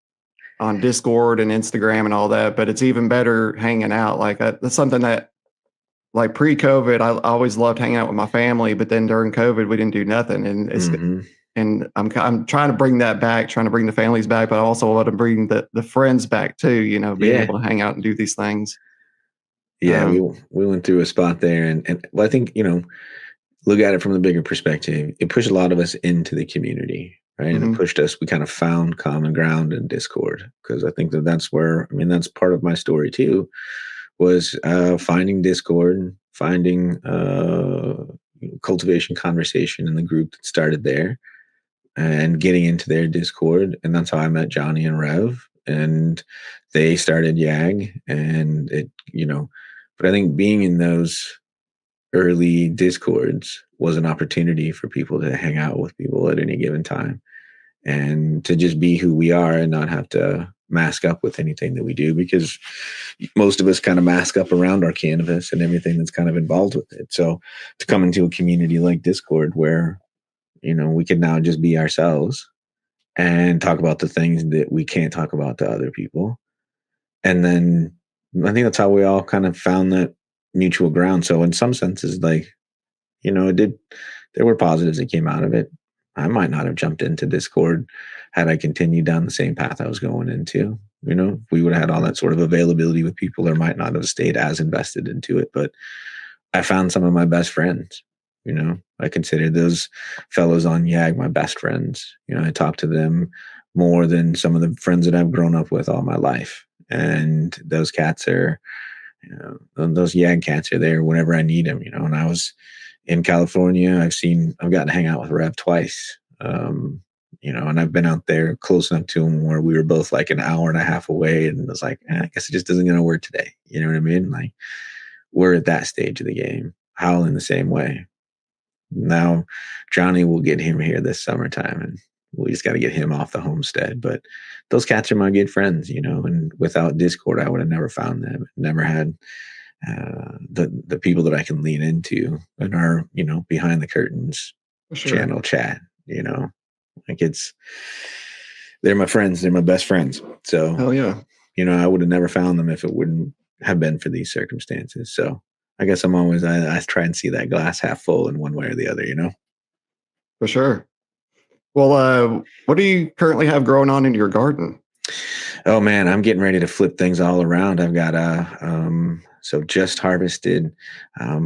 Discord and Instagram and all that, but it's even better hanging out. Like that's something that, like pre-COVID, I always loved hanging out with my family, but then during COVID, we didn't do nothing, and And I'm trying to bring that back, trying to bring the families back, but I also want to bring the friends back too. Being Yeah. able to hang out and do these things. Yeah, Um, we went through a spot there, and well, I think look at it from the bigger perspective. It pushed a lot of us into the community, right? And it mhm. pushed us. We kind of found common ground in Discord because I think that's where that's part of my story too. Was finding Discord, finding cultivation conversation in the group that started there, and getting into their Discord, and that's how I met Johnny and Rev, and they started Yag, and but I think being in those early Discords was an opportunity for people to hang out with people at any given time and to just be who we are and not have to mask up with anything that we do because most of us kind of mask up around our cannabis and everything that's kind of involved with it. So to come into a community like Discord where, we can now just be ourselves and talk about the things that we can't talk about to other people. And then I think that's how we all kind of found that mutual ground. So in some senses, like, it did, there were positives that came out of it. I might not have jumped into Discord had I continued down the same path I was going into. We would have had all that sort of availability with people, or might not have stayed as invested into it. But I found some of my best friends. I consider those fellows on Yag my best friends. I talk to them more than some of the friends that I've grown up with all my life. And those cats are, those Yag cats are there whenever I need them. And I was in California. I've gotten to hang out with Rev twice. And I've been out there close enough to him where we were both like an hour and a half away, and it was like, I guess it just isn't going to work today. You know what I mean? Like we're at that stage of the game, howling the same way. Now, Johnny will get him here this summertime, and we just got to get him off the homestead. But those cats are my good friends, and without Discord, I would have never found them, never had the people that I can lean into in our behind the curtains For sure. channel chat. Like they're my friends, they're my best friends. So Hell yeah. I would have never found them if it wouldn't have been for these circumstances. So I guess I try and see that glass half full in one way or the other. For sure. Well, what do you currently have growing on in your garden? Oh man, I'm getting ready to flip things all around. I've got so just harvested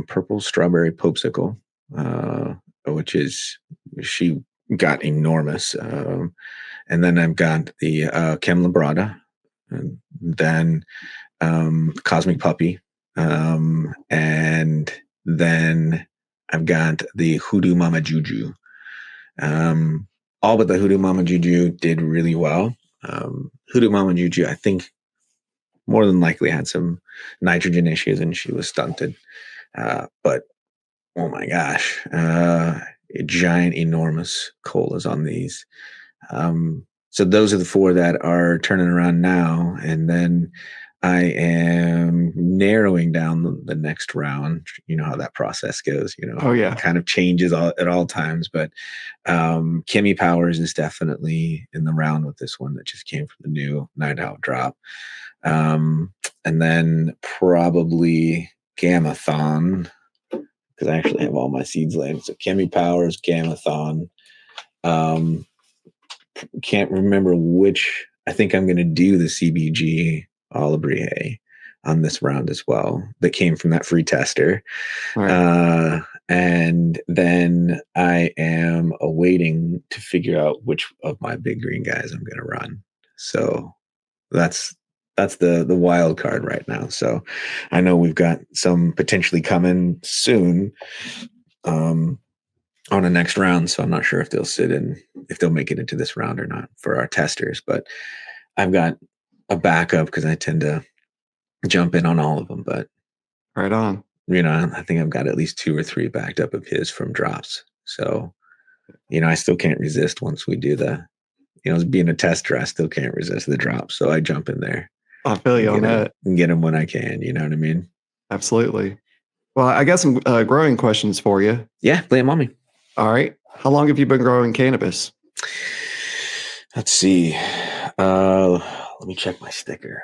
purple strawberry popsicle, which is she got enormous. And then I've got the Chem Labrada, and then Cosmic Puppy, and then I've got the Hoodoo Mama Juju. Um, all but the Hoodoo Mama Juju did really well. Hoodoo Mama Juju, I think, more than likely had some nitrogen issues and she was stunted. But oh my gosh, giant, enormous colas on these. So those are the four that are turning around now, and then I am narrowing down the next round. You know how that process goes. Oh It yeah. kind of changes at all times, but Kimmy Powers is definitely in the round with this one that just came from the new Night Out drop. And then probably Gamathon, because I actually have all my seeds laid. So Kimmy Powers, Gamathon. Can't remember which. I think I'm going to do the CBG Olibrie on this round as well. That came from that free tester. All right. And then I am awaiting to figure out which of my big green guys I'm going to run. So that's the wild card right now. So I know we've got some potentially coming soon on the next round. So I'm not sure if they'll make it into this round or not for our testers. But I've got a backup because I tend to jump in on all of them. But Right on. I think I've got at least 2 or 3 backed up of his from drops. So I still can't resist once we do being a tester, I still can't resist the drop. So I jump in there I feel you on that. and get them when I can. You know what I mean? Absolutely. Well, I got some growing questions for you. Yeah, play them on me. All right. How long have you been growing cannabis? Let's see. Let me check my sticker.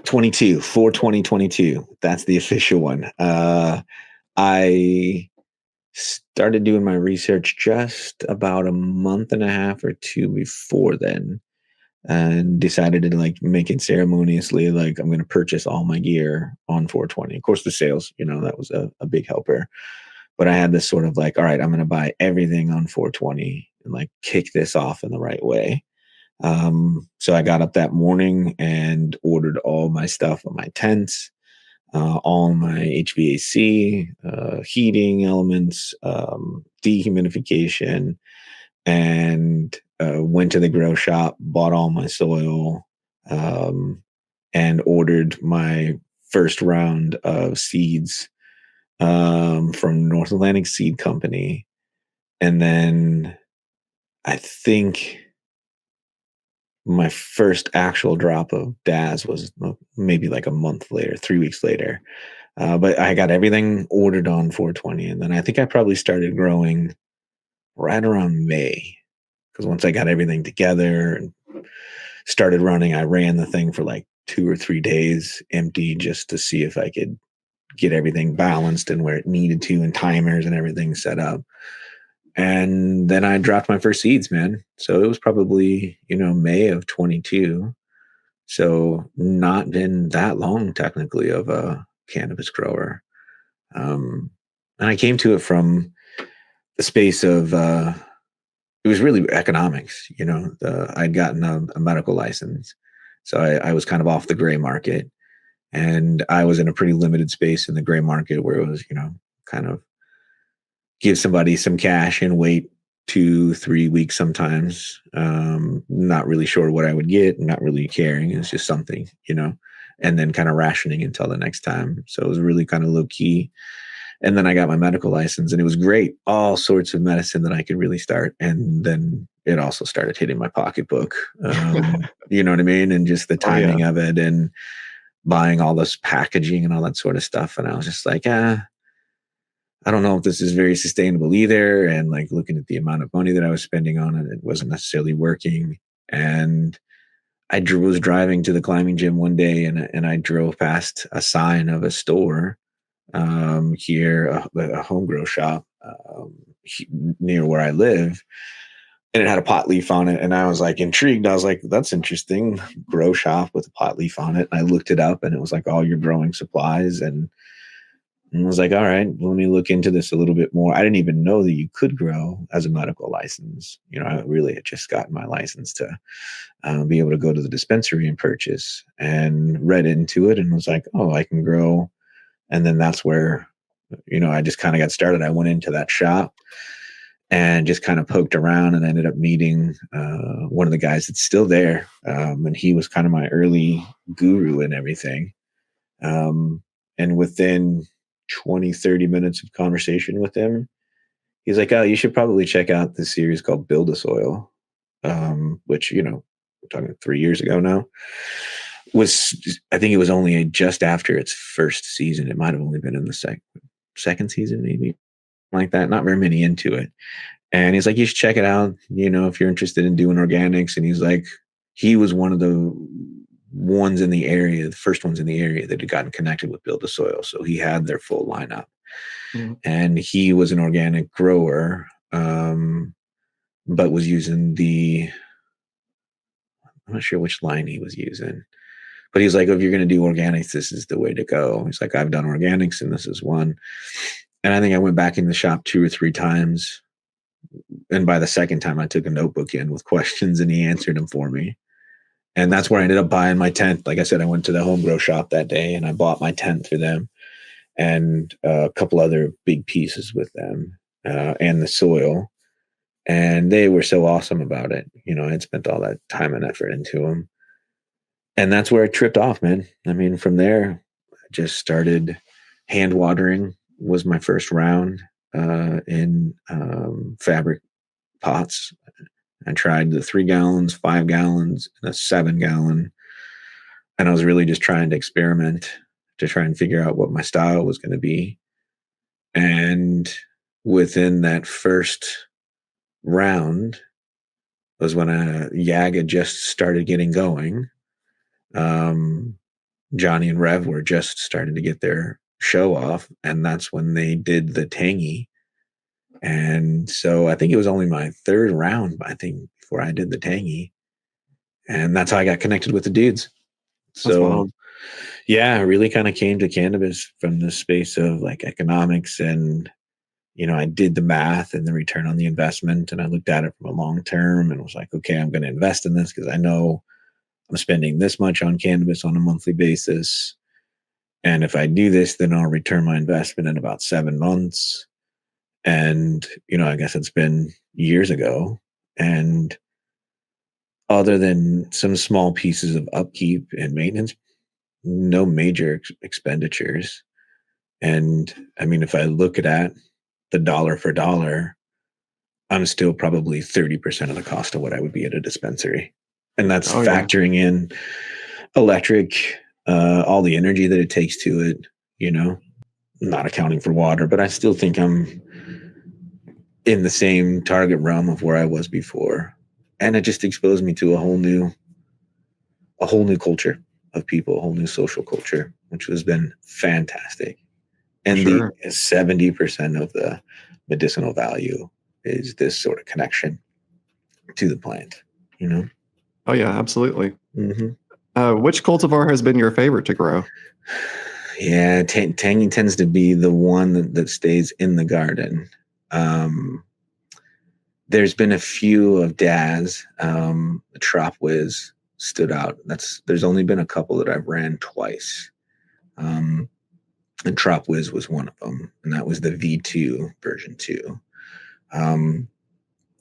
22 4/20/22. That's the official one. I Started doing my research just about a month and a half or two before then, and decided to like make it ceremoniously. Like, I'm going to purchase all my gear on 420. Of course, the sales, that was a big helper. But I had this sort of like, all right, I'm going to buy everything on 420 and like kick this off in the right way. So I got up that morning and ordered all my stuff, my tents, all my HVAC, heating elements, dehumidification, and went to the grow shop, bought all my soil, um, and ordered my first round of seeds from North Atlantic Seed Company. And then I think my first actual drop of DAS was maybe like a month later, 3 weeks later. But I got everything ordered on 420. And then I think I probably started growing right around May. Because once I got everything together and started running, I ran the thing for like 2 or 3 days empty just to see if I could get everything balanced and where it needed to, and timers and everything set up. And then I dropped my first seeds, man. So it was probably, May of 22. So not been that long technically of a cannabis grower. And I came to it from the space of, it was really economics. I'd gotten a medical license. So I was kind of off the gray market, and I was in a pretty limited space in the gray market where it was, kind of give somebody some cash and wait 2 3 weeks sometimes, not really sure what I would get, not really caring. It's just something, and then kind of rationing until the next time. So it was really kind of low key. And then I got my medical license, and it was great, all sorts of medicine that I could really start. And then it also started hitting my pocketbook, you know what I mean, and just the Oh yeah. timing of it, and buying all this packaging and all that sort of stuff. And I was just like, I don't know if this is very sustainable either. And like looking at the amount of money that I was spending on it, it wasn't necessarily working. And was driving to the climbing gym one day, and I drove past a sign of a store here, a home grow shop near where I live. And it had a pot leaf on it. And I was like intrigued. I was like, that's interesting. Grow shop with a pot leaf on it. And I looked it up, and it was like all your growing supplies. And I was like, all right, let me look into this a little bit more. I didn't even know that you could grow as a medical license. I really had just gotten my license to be able to go to the dispensary and purchase, and read into it and was like, oh, I can grow. And then that's where, I just kind of got started. I went into that shop and just kind of poked around, and ended up meeting one of the guys that's still there. And he was kind of my early guru and everything. Um, and within 20 30 minutes of conversation with him, he's like, oh, you should probably check out this series called Build a Soil, which, we're talking 3 years ago now. I think it was only just after its first season. It might have only been in the second season, maybe like that. Not very many into it. And he's like, you should check it out, if you're interested in doing organics. And he's like, he was one of the ones in the area, the first ones in the area that had gotten connected with Build a Soil. So he had their full lineup. Mhm. And he was an organic grower, but was using I'm not sure which line he was using, but he's like, if you're going to do organics, this is the way to go. He's like, I've done organics and this is one. And I think I went back in the shop 2 or 3 times. And by the second time, I took a notebook in with questions, and he answered them for me. And That's that's where I cool. ended up buying my tent. Like I said, I went to the home grow shop that day, and I bought my tent through them, and a couple other big pieces with them, and the soil. And they were so awesome about it. I had spent all that time and effort into them. And that's where it tripped off, man. I mean, from there, I just started hand watering was my first round in fabric pots. I tried the 3 gallons, 5 gallons, and a 7 gallon. And I was really just trying to experiment to try and figure out what my style was going to be. And within that first round was when Yaga just started getting going. Um, Johnny and Rev were just starting to get their show off, and that's when they did the Tangy. And so I think it was only my third round, I think, before I did the tangy. And that's how I got connected with the dudes. That's So wild. yeah, I really kind of came to cannabis from the space of like economics, and I did the math and the return on the investment, and I looked at it from a long term and was like, okay, I'm going to invest in this because I know I'm spending this much on cannabis on a monthly basis. And if I do this, then I'll return my investment in about 7 months. And, I guess it's been years ago. And other than some small pieces of upkeep and maintenance, no major expenditures. And I mean, if I look at the dollar for dollar, I'm still probably 30% of the cost of what I would be at a dispensary. And that's Oh yeah, factoring in electric, all the energy that it takes to it, you know, not accounting for water, but I still think I'm in the same target realm of where I was before. And it just exposed me to a whole new culture of people, a whole new social culture, which has been fantastic. for And the sure. 70% of the medicinal value is this sort of connection to the plant, you know? Oh yeah, absolutely. Hmm. Which cultivar has been your favorite to grow? Yeah, tangy tends to be the one that stays in the garden. Um, there's been a few of Daz. The Trop Whiz stood out. There's only been a couple that I've ran twice. Um, and Trop Whiz was one of them, and that was the V2 version 2. Um,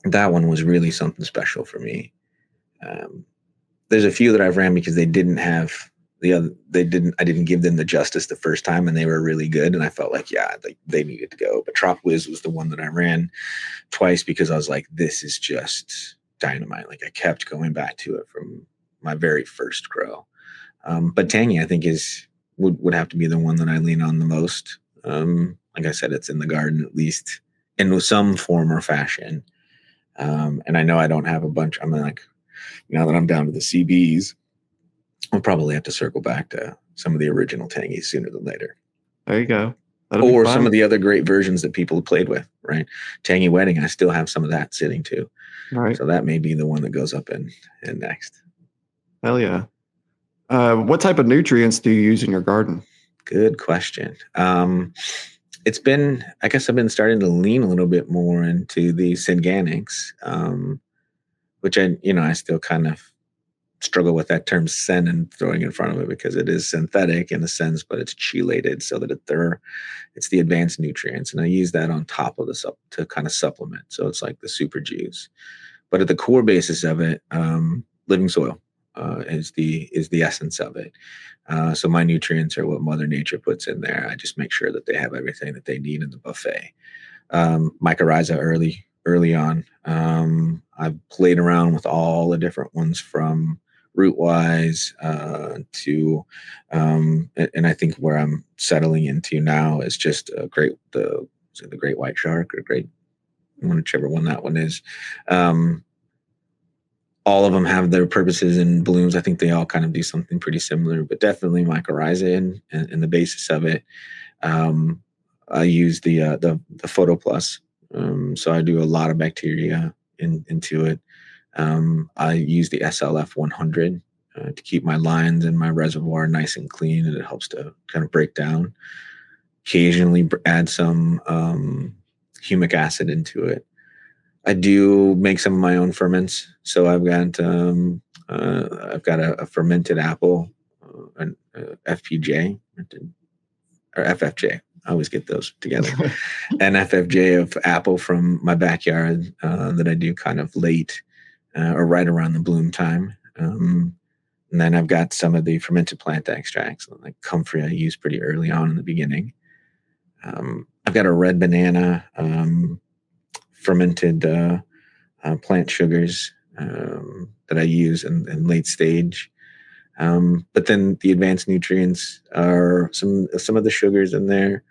that one was really something special for me. Um, there's a few that I've ran because they didn't have the other. I didn't give them the justice the first time, and they were really good. And I felt like, yeah, they needed to go. But Trop Whiz was the one that I ran twice because I was like, this is just dynamite. Like I kept going back to it from my very first grow. But Tangy, I think, would have to be the one that I lean on the most. Like I said, it's in the garden at least in some form or fashion. And I know I don't have a bunch. I'm like, now that I'm down to the CBs, I'll probably have to circle back to some of the original Tangies sooner than later. There you go. That'll be Or some fun. of the other great versions that people have played with, right? Tangy Wedding, I still have some of that sitting too. Right. So that may be the one that goes up in next. Hell yeah. What type of nutrients do you use in your garden? Good question. I guess I've been starting to lean a little bit more into the Synganics, which I still kind of struggle with that term sen and throwing in front of it because it is synthetic in a sense, but it's chelated so that it's the advanced nutrients. And I use that on top of to kind of supplement. So it's like the super juice. But at the core basis of it, living soil is the essence of it. So my nutrients are what Mother Nature puts in there. I just make sure that they have everything that they need in the buffet. Mycorrhiza early on. I've played around with all the different ones from Rootwise and I think where I'm settling into now is just the great white shark or great, whichever one that one is. Um, all of them have their purposes and blooms. I think they all kind of do something pretty similar, but definitely mycorrhiza and the basis of it. Um, I use the Photo Plus, so I do a lot of bacteria into it. I use the SLF 100 to keep my lines and my reservoir nice and clean, and it helps to kind of break down. Occasionally, add some humic acid into it. I do make some of my own ferments. So I've got a fermented apple, an FPJ or FFJ. I always get those together. An FFJ of apple from my backyard that I do kind of late or right around the bloom time. And then I've got some of the fermented plant extracts, like comfrey, I use pretty early on in the beginning. I've got a red banana fermented plant sugars that I use in late stage. But then the advanced nutrients are some of the sugars in there.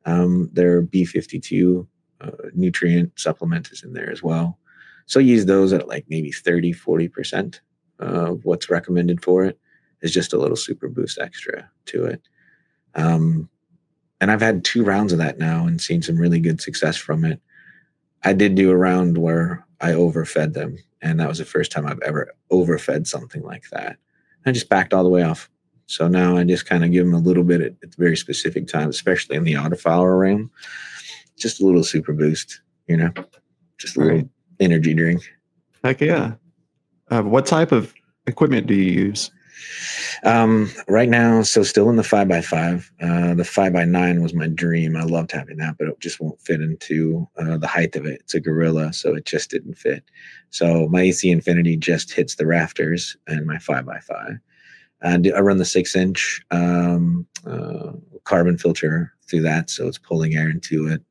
Their B52 nutrient supplement is in there as well. So I use those at like maybe 30-40% of what's recommended for it is just a little super boost extra to it. And I've had 2 rounds of that now and seen some really good success from it. I did do a round where I overfed them, and that was the first time I've ever overfed something like that. I just backed all the way off. So now I just kind of give them a little bit at very specific times, especially in the autoflower realm. Just a little super boost, just a Right. little energy drink. Heck yeah. What type of equipment do you use? Right now, so still in the 5x5. The 5x9 was my dream. I loved having that, but it just won't fit into the height of it. It's a gorilla, so it just didn't fit. So my AC Infinity just hits the rafters and my 5x5. I run the 6-inch carbon filter through that, so it's pulling air into it.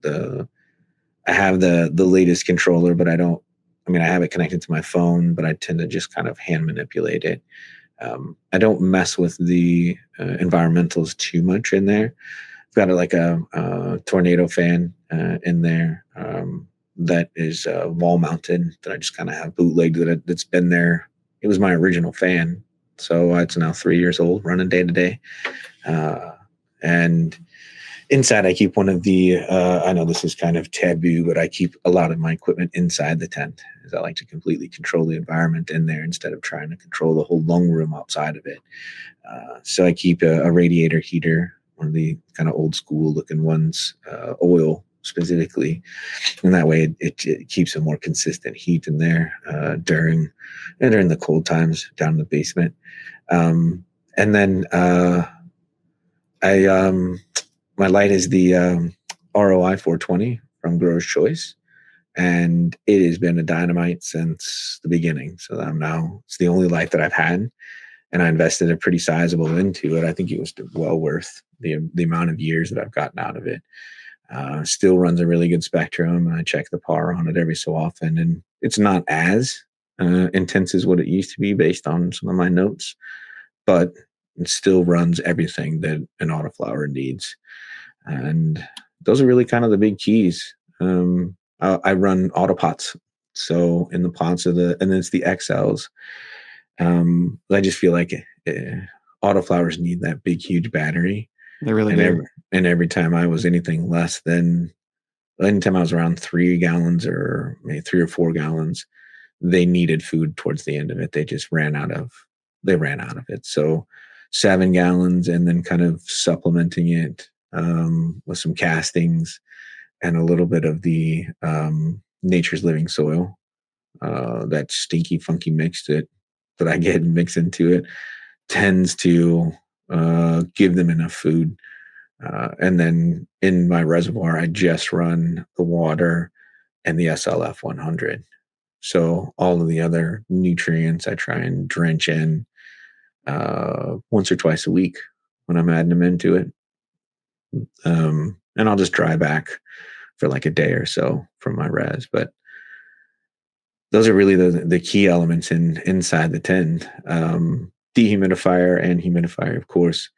I have the latest controller, but I don't. I mean, I have it connected to my phone, but I tend to just kind of hand manipulate it. I don't mess with the environmentals too much in there. I've got a tornado fan in there that is wall mounted that I just kind of have bootlegged that's been there. It was my original fan, so it's now 3 years old, running day to day. And inside, I keep one of the. I know this is kind of taboo, but I keep a lot of my equipment inside the tent, as I like to completely control the environment in there instead of trying to control the whole lung room outside of it. So I keep a radiator heater, one of the kind of old school looking ones, oil specifically, and that way it keeps a more consistent heat in there during the cold times down in the basement. And then I my light is the ROI 420 from Grower's Choice, and it has been a dynamite since the beginning. So it's the only light that I've had, and I invested a pretty sizable into it. I think it was well worth the amount of years that I've gotten out of it. Still runs a really good spectrum, and I check the par on it every so often, and it's not as intense as what it used to be based on some of my notes, but it still runs everything that an autoflower needs. And those are really kind of the big keys. I run auto pots, so in the pots and then it's the XLs. I just feel like autoflowers need that big, huge battery, They really and do. every time I was anytime I was around 3 gallons or maybe 3 or 4 gallons, they needed food towards the end of it. They ran out of it. So 7 gallons and then kind of supplementing it with some castings and a little bit of the nature's living soil, that stinky, funky mix that I get and mix into it tends to give them enough food. And then in my reservoir, I just run the water and the SLF 100. So all of the other nutrients I try and drench in once or twice a week when I'm adding them into it. And I'll just dry back for like a day or so from my res. But those are really the key elements inside the tent. Dehumidifier and humidifier, of course.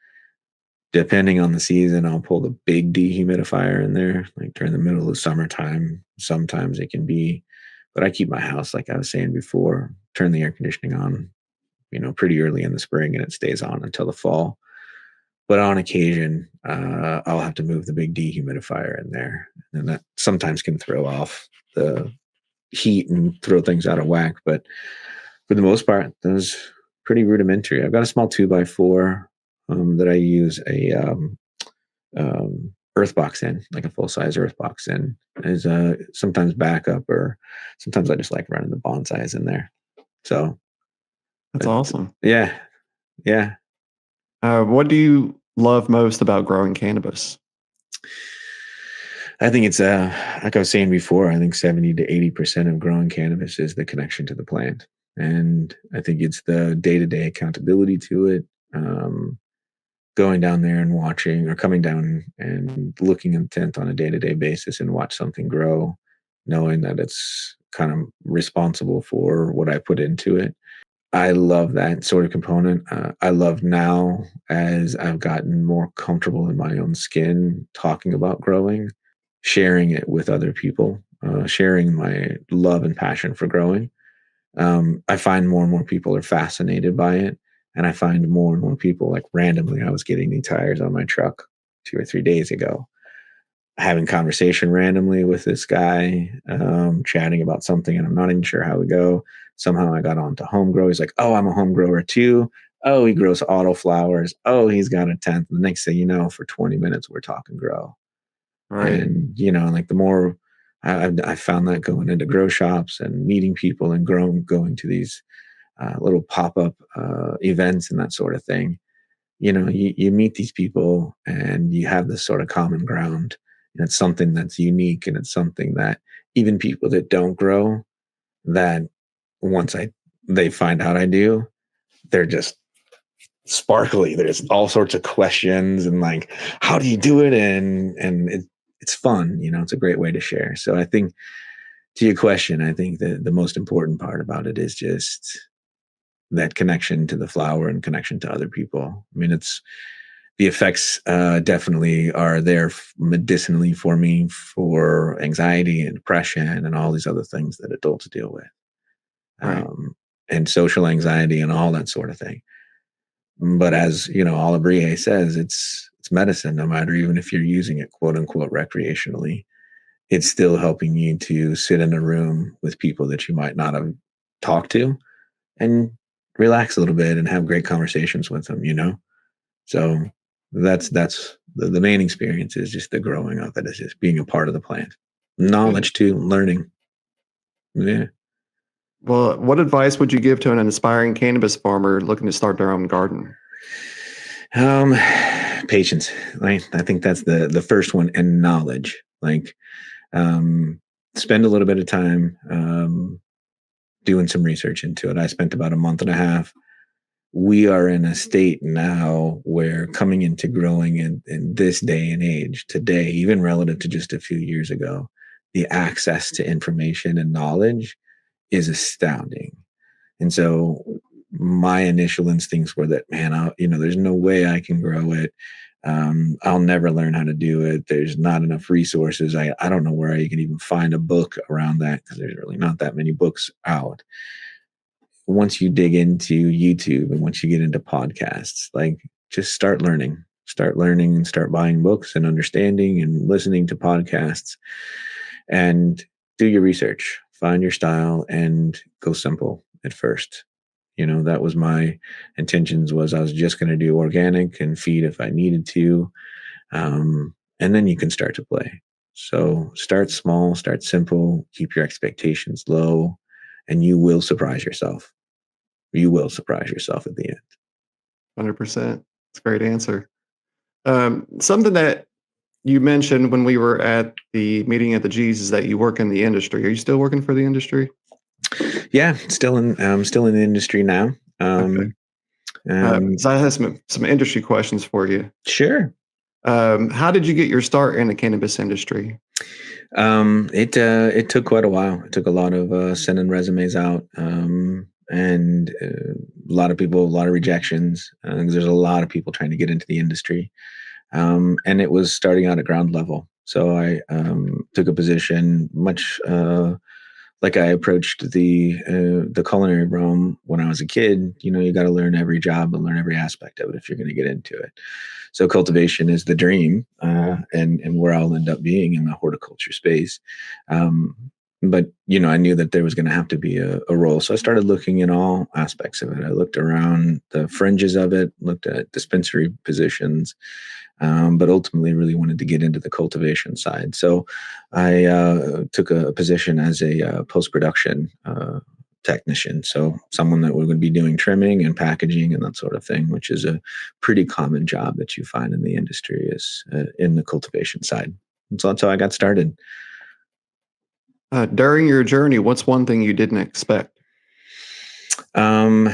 Depending on the season, I'll pull the big dehumidifier in there, like during the middle of summertime. Sometimes it can be, but I keep my house, like I was saying before, turn the air conditioning on, pretty early in the spring, and it stays on until the fall. But on occasion, I'll have to move the big dehumidifier in there, and that sometimes can throw off the heat and throw things out of whack. But for the most part, those pretty rudimentary. I've got a small 2x4 that I use a earth box in, like a full size earth box in, as sometimes backup, or sometimes I just like running the bonsais in there. So, That's but, awesome. yeah, yeah. What do you love most about growing cannabis? I think it's like I was saying before. I think 70 to 80% of growing cannabis is the connection to the plant, and I think it's the day-to-day accountability to it. Going down there and watching, or coming down and looking intent on a day-to-day basis and watch something grow, knowing that it's kind of responsible for what I put into it. I love that sort of component. I love now, as I've gotten more comfortable in my own skin, talking about growing, sharing it with other people, sharing my love and passion for growing. I find more and more people are fascinated by it. And I find more and more people, like randomly, I was getting new tires on my truck 2 or 3 days ago. having conversation randomly with this guy, chatting about something, and I'm not even sure how we go. Somehow I got on to home grow. He's like, "Oh, I'm a home grower too. Oh, he grows auto flowers. Oh, he's got a tenth." The next thing you know, for 20 minutes, we're talking grow. Right. And, like the more I found that going into grow shops and meeting people and going to these little pop up events and that sort of thing, you meet these people and you have this sort of common ground. And it's something that's unique, and it's something that even people that don't grow, that once they find out I do, they're just sparkly. There's all sorts of questions and like, how do you do it? And it's fun. It's a great way to share. So I think, to your question, I think the most important part about it is just that connection to the flower and connection to other people. I mean, it's the effects definitely are there medicinally for me, for anxiety and depression and all these other things that adults deal with, Right. um, and social anxiety and all that sort of thing. But as Olive Brie says, it's medicine. No matter, even if you're using it quote unquote recreationally, it's still helping you to sit in a room with people that you might not have talked to and relax a little bit and have great conversations with them. So that's the main experience, is just the growing of it, is just being a part of the plant. Good. Knowledge too, learning. Yeah. Well, what advice would you give to an aspiring cannabis farmer looking to start their own garden? Um, Patience. I think that's the first one, and knowledge. Like, um, spend a little bit of time doing some research into it. I spent about a month and a half. We are in a state now where, coming into growing in this day and age today, even relative to just a few years ago, the access to information and knowledge is astounding. And so my initial instincts were that, man, there's no way I can grow it. I'll never learn how to do it. There's not enough resources. I don't know where you can even find a book around that, because there's really not that many books out. Once you dig into YouTube and once you get into podcasts, like, just start learning and start buying books and understanding and listening to podcasts, and do your research, find your style, and go simple at first. That was my intentions. Was I was just going to do organic and feed if I needed to. And then you can start to play. So start small, start simple, keep your expectations low, and you will surprise yourself. You will surprise yourself at the end. 100%. It's a great answer. Something that you mentioned when we were at the meeting at the G's is that you work in the industry. Are you still working for the industry? Yeah, still in the industry now. Okay. Um, So I have some industry questions for you. sure. How did you get your start in the cannabis industry? It took quite a while. It took a lot of sending resumes out, and a lot of people, a lot of rejections. 'Cause there's a lot of people trying to get into the industry, and it was starting out at ground level. So I took a position much like I approached the culinary realm when I was a kid. You got to learn every job and learn every aspect of it if you're going to get into it. So cultivation is the dream, and where I'll end up being in the horticulture space. Um, but I knew that there was going to have to be a role, so I started looking in all aspects of it. I looked around the fringes of it, looked at dispensary positions, but ultimately really wanted to get into the cultivation side. So I took a position as a post production technician. So someone that would be doing trimming and packaging and that sort of thing, which is a pretty common job that you find in the industry, is in the cultivation side. And so that's how I got started. During your journey, what's one thing you didn't expect? Um,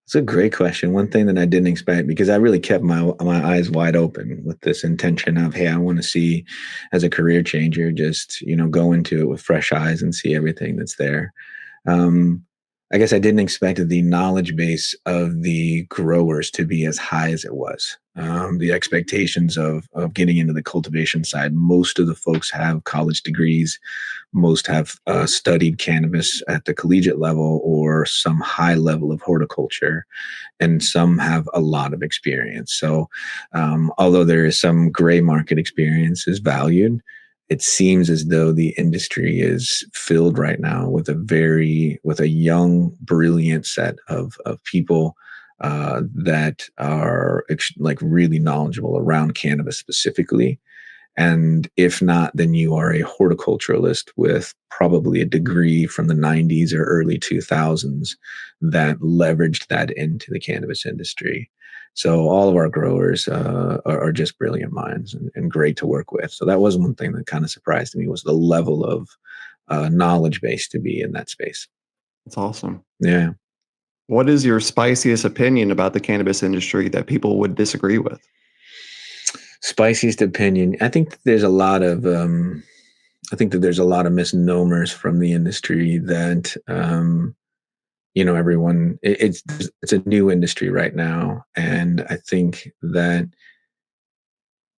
It's a great question. One thing that I didn't expect, because I really kept my eyes wide open with this intention of, hey, I want to see, as a career changer, just go into it with fresh eyes and see everything that's there. Um, I guess I didn't expect the knowledge base of the growers to be as high as it was. The expectations of getting into the cultivation side, most of the folks have college degrees, most have studied cannabis at the collegiate level or some high level of horticulture, and some have a lot of experience. So, although there is some gray market experience is valued, it seems as though the industry is filled right now with a young, brilliant set of people that are like really knowledgeable around cannabis specifically, and if not, then you are a horticulturalist with probably a degree from the 90s or early 2000s that leveraged that into the cannabis industry. So all of our growers are just brilliant minds and great to work with. So that was one thing that kind of surprised me was the level of knowledge base to be in that space. That's awesome. Yeah. What is your spiciest opinion about the cannabis industry that people would disagree with? Spiciest opinion. I think that there's a lot of misnomers from the industry that everyone it's a new industry right now, and I think that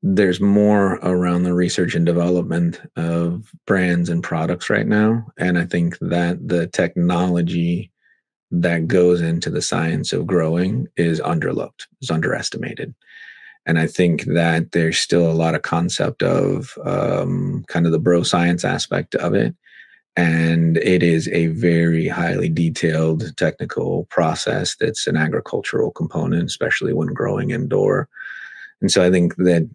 there's more around the research and development of brands and products right now, and I think that the technology that goes into the science of growing is underlooked, is underestimated. And I think that there's still a lot of concept of kind of the bro science aspect of it. And it is a very highly detailed technical process that's an agricultural component, especially when growing indoor. And so I think that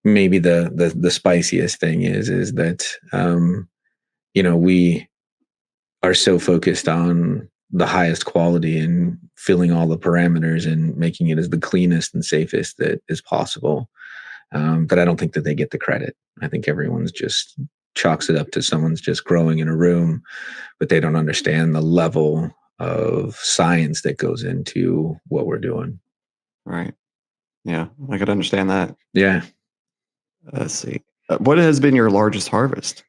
maybe the spiciest thing is that we are so focused on the highest quality and filling all the parameters and making it as the cleanest and safest that is possible. But I don't think that they get the credit. I think everyone's just chalks it up to someone's just growing in a room, but they don't understand the level of science that goes into what we're doing. Right. Yeah, I could understand that. Yeah. Let's see. What has been your largest harvest?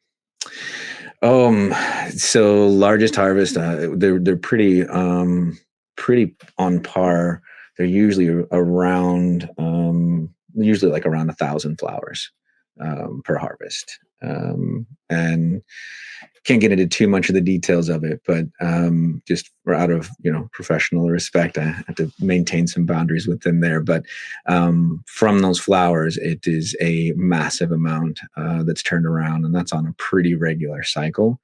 Um. So largest harvest, they're pretty on par. They're usually around usually like around 1,000 flowers per harvest. And can't get into too much of the details of it, but just out of professional respect, I have to maintain some boundaries within there. But from those flowers, it is a massive amount that's turned around, and that's on a pretty regular cycle.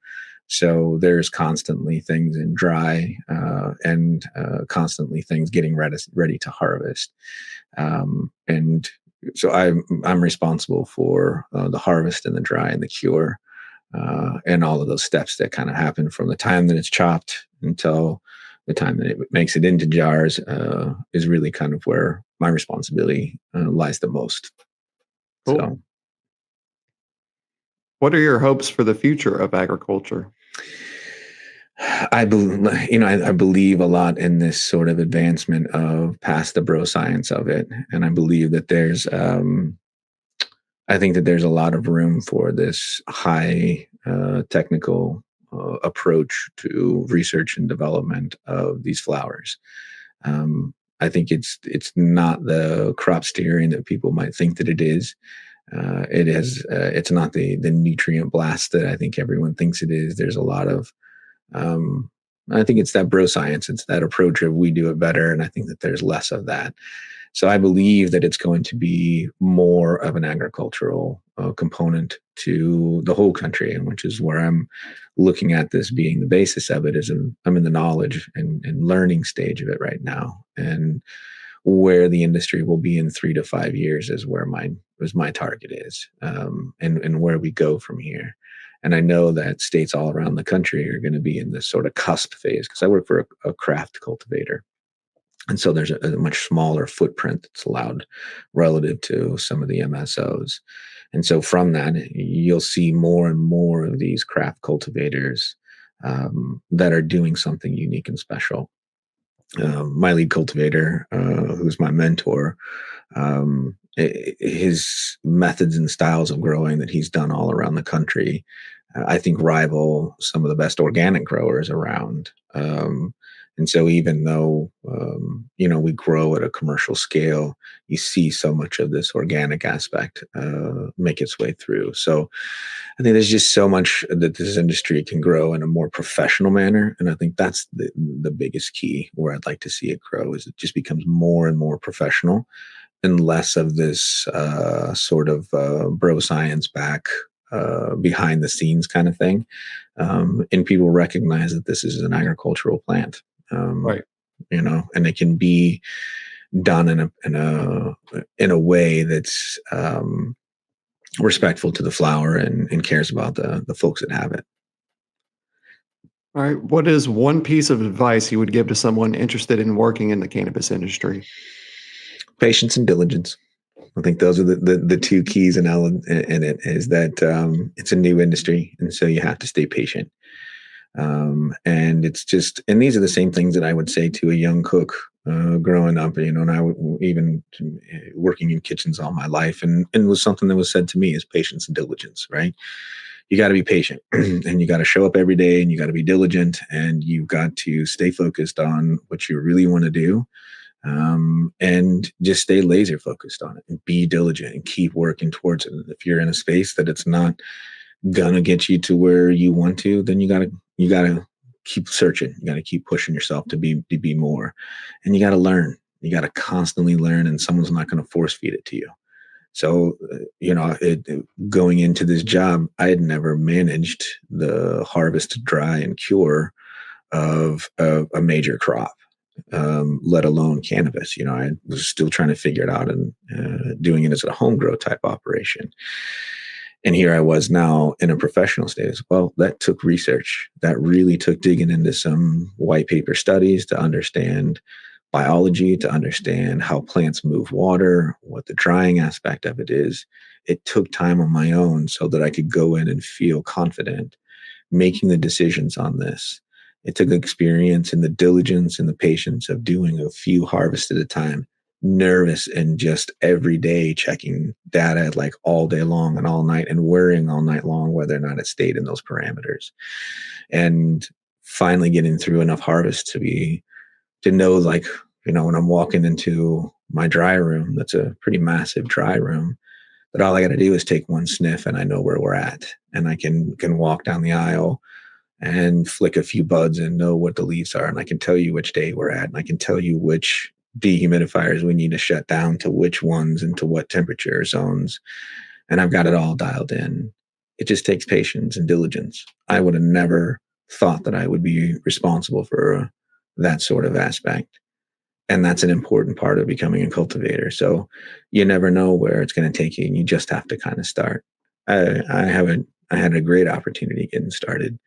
So there's constantly things in dry and constantly things getting ready to harvest. And so I'm responsible for the harvest and the dry and the cure and all of those steps that kind of happen from the time that it's chopped until the time that it makes it into jars is really kind of where my responsibility lies the most. Cool. So, What are your hopes for the future of agriculture? I believe, I believe a lot in this sort of advancement of past the bro science of it, and I believe that I think that there's a lot of room for this high technical approach to research and development of these flowers. I think it's not the crop steering that people might think that it is. It is. It's not the nutrient blast that I think everyone thinks it is. There's a lot of. Um, I think it's that bro science. It's that approach of we do it better, and I think that there's less of that. So I believe that it's going to be more of an agricultural component to the whole country, and which is where I'm looking at this being the basis of it. I'm in the knowledge and learning stage of it right now, and where the industry will be in 3 to 5 years is where my target is, and where we go from here. And I know that states all around the country are going to be in this sort of cusp phase because I work for a craft cultivator. And so there's a much smaller footprint that's allowed relative to some of the MSOs. And so from that, you'll see more and more of these craft cultivators that are doing something unique and special. My lead cultivator, who's my mentor, his methods and styles of growing that he's done all around the country I think rival some of the best organic growers around. And so even though, we grow at a commercial scale, you see so much of this organic aspect make its way through. So I think there's just so much that this industry can grow in a more professional manner. And I think that's the biggest key where I'd like to see it grow is it just becomes more and more professional and less of this sort of bro science back behind the scenes kind of thing. And people recognize that this is an agricultural plant, um, Right. and it can be done in a way that's respectful to the flower and cares about the folks that have it. All right. What is one piece of advice you would give to someone interested in working in the cannabis industry? Patience and diligence. I think those are the two keys in it is that it's a new industry. And so you have to stay patient. And it's just, and these are the same things that I would say to a young cook growing up, and I would even working in kitchens all my life. And was something that was said to me is patience and diligence, right? You got to be patient and you got to show up every day and you got to be diligent and you've got to stay focused on what you really want to do, and just stay laser focused on it and be diligent and keep working towards it. And if you're in a space that it's not gonna get you to where you want to, then you gotta keep searching. You gotta keep pushing yourself to be more, and you gotta learn. You gotta constantly learn, and someone's not gonna force feed it to you. So, going into this job, I had never managed the harvest, dry, and cure of a major crop, let alone cannabis. I was still trying to figure it out and doing it as a home grow type operation. And here I was now in a professional status. Well, that took research. That really took digging into some white paper studies to understand biology, to understand how plants move water, what the drying aspect of it is. It took time on my own so that I could go in and feel confident making the decisions on this. It took experience and the diligence and the patience of doing a few harvests at a time, nervous and just every day checking data like all day long and all night and worrying all night long whether or not it stayed in those parameters. And finally getting through enough harvests to know like, when I'm walking into my dry room, that's a pretty massive dry room, that all I got to do is take one sniff and I know where we're at. And I can walk down the aisle and flick a few buds and know what the leaves are. And I can tell you which day we're at. And I can tell you which dehumidifiers we need to shut down to which ones and to what temperature zones. And I've got it all dialed in. It just takes patience and diligence. I would have never thought that I would be responsible for that sort of aspect. And that's an important part of becoming a cultivator. So you never know where it's going to take you, and you just have to kind of start. I had a great opportunity getting started.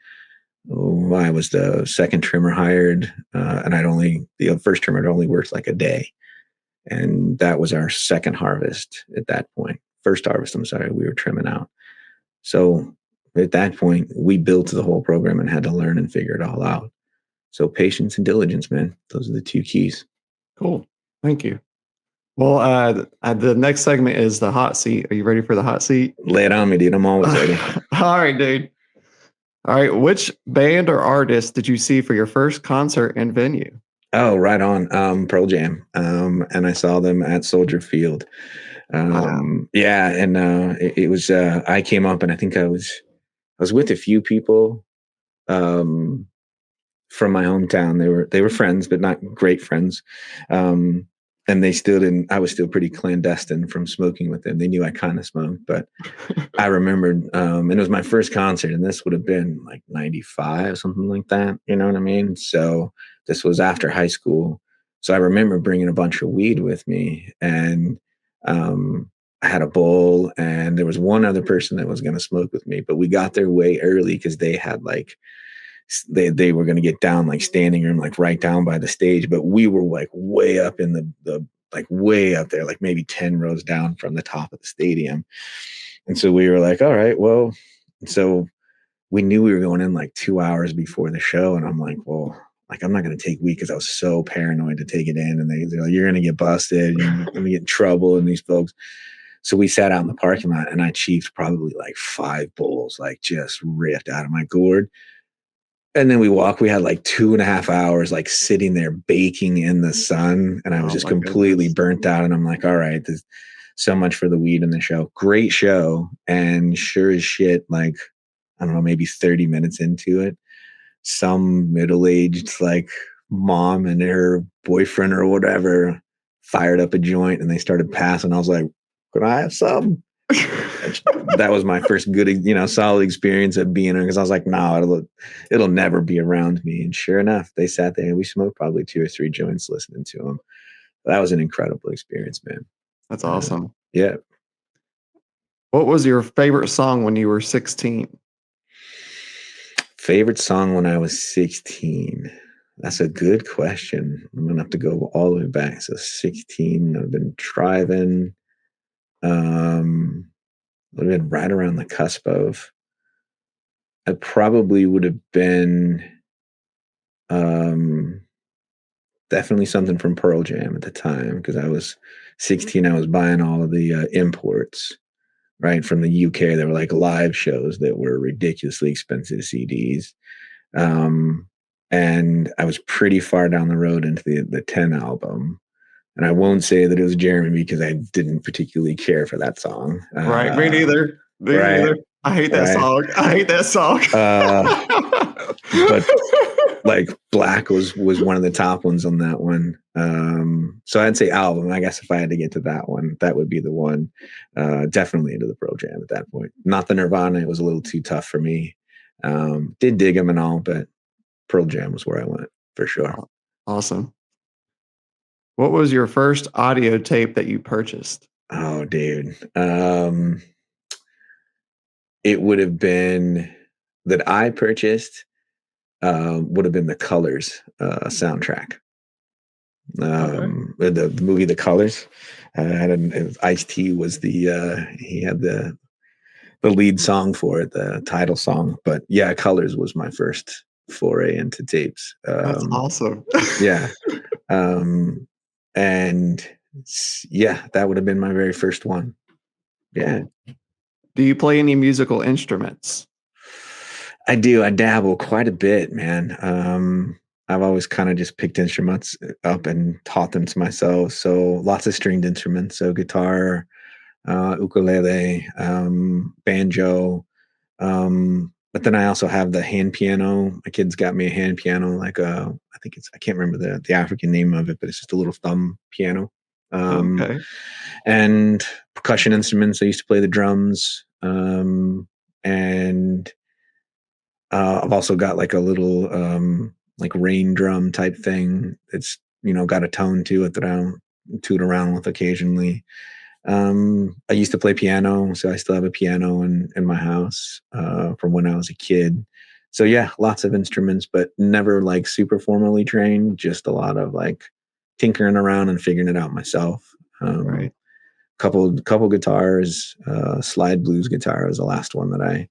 I was the second trimmer hired, and the first trimmer had only worked like a day, and that was our second harvest at that point. First harvest, I'm sorry, we were trimming out. So at that point, we built the whole program and had to learn and figure it all out. So patience and diligence, man, those are the two keys. Cool. Thank you. Well, the next segment is the hot seat. Are you ready for the hot seat? Lay it on me, dude. I'm always ready. All right, dude. All right. Which band or artist did you see for your first concert and venue? Oh, right on. Pearl Jam. And I saw them at Soldier Field. Wow. Yeah, and it was I came up and I think I was with a few people um from my hometown. They were friends, but not great friends. Um and they still didn't I was still pretty clandestine from smoking with them. They knew I kind of smoked, but I remembered, and it was my first concert, and this would have been like 95, something like that. You know what I mean? So this was after high school. So I remember bringing a bunch of weed with me, and I had a bowl, and there was one other person that was going to smoke with me, but we got there way early because they had like, they were going to get down like standing room, like right down by the stage, but we were like way up in the like way up there, like maybe 10 rows down from the top of the stadium. And so we were like, all right, well, so we knew we were going in like 2 hours before the show. And I'm like, well, like, I'm not going to take weed because I was so paranoid to take it in. And they're like, you're going to get busted. You're going to get in trouble. And these folks. So we sat out in the parking lot, and I achieved probably like 5 bowls, like just ripped out of my gourd. And then we walked. We had like 2.5 hours, like sitting there baking in the sun, and I was Oh just my completely goodness. burnt out. And I'm like, all right, this, so much for the weed in the show. Great show, and sure as shit, like I don't know, maybe 30 minutes into it, some middle-aged like mom and her boyfriend or whatever fired up a joint and they started passing. I was like, could I have some? That was my first good, solid experience of being there, because I was like, no, it'll never be around me. And sure enough, they sat there and we smoked probably 2 or 3 joints listening to them. That was an incredible experience, man. That's awesome. Yeah. What was your favorite song when you were 16? Favorite song when I was 16? That's a good question. I'm gonna have to go all the way back. So 16, I've been driving. Would have been right around the cusp of. I probably would have been um, definitely something from Pearl Jam at the time, because I was 16. I was buying all of the imports right from the UK. There were like live shows that were ridiculously expensive CDs. Um, and I was pretty far down the road into the 10 album. And I won't say that it was Jeremy because I didn't particularly care for that song. Right. Me neither. Me Right, neither. I hate that right. song. I hate that song. But like Black was one of the top ones on that one. So I'd say album. I guess if I had to get to that one, that would be the one. Definitely into the Pearl Jam at that point. Not the Nirvana. It was a little too tough for me. Did dig them and all, but Pearl Jam was where I went for sure. Awesome. What was your first audio tape that you purchased? Oh, dude. It would have been that I purchased. Would have been the Colors soundtrack. Okay. The movie The Colors. Ice-T was he had the lead song for it, the title song. But yeah, Colors was my first foray into tapes. That's awesome. Yeah. And yeah, that would have been my very first one. Yeah. Cool. Do you play any musical instruments? I do. I dabble quite a bit, man. I've always kind of just picked instruments up and taught them to myself. So lots of stringed instruments. So guitar, ukulele, banjo. But then I also have the hand piano. My kids got me a hand piano, like I can't remember the African name of it, but it's just a little thumb piano. Okay. And percussion instruments. I used to play the drums. And I've also got like a little like rain drum type thing. It's got a tone to it that I toot around with occasionally. I used to play piano, so I still have a piano in my house from when I was a kid. So yeah, lots of instruments, but never like super formally trained. Just a lot of like tinkering around and figuring it out myself. Right. Couple guitars, slide blues guitar was the last one that I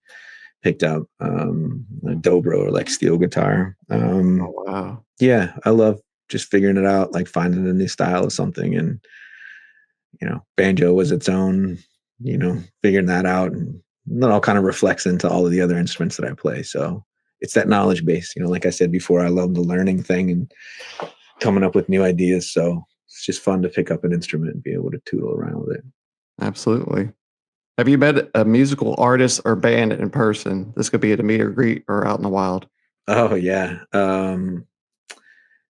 picked up, a dobro or like steel guitar. Oh, wow. Yeah, I love just figuring it out, like finding a new style of something. And banjo was its own, figuring that out, and that all kind of reflects into all of the other instruments that I play. So it's that knowledge base. Like I said before, I love the learning thing and coming up with new ideas. So it's just fun to pick up an instrument and be able to tootle around with it. Absolutely. Have you met a musical artist or band in person? This could be at a meet or greet or out in the wild. Oh yeah.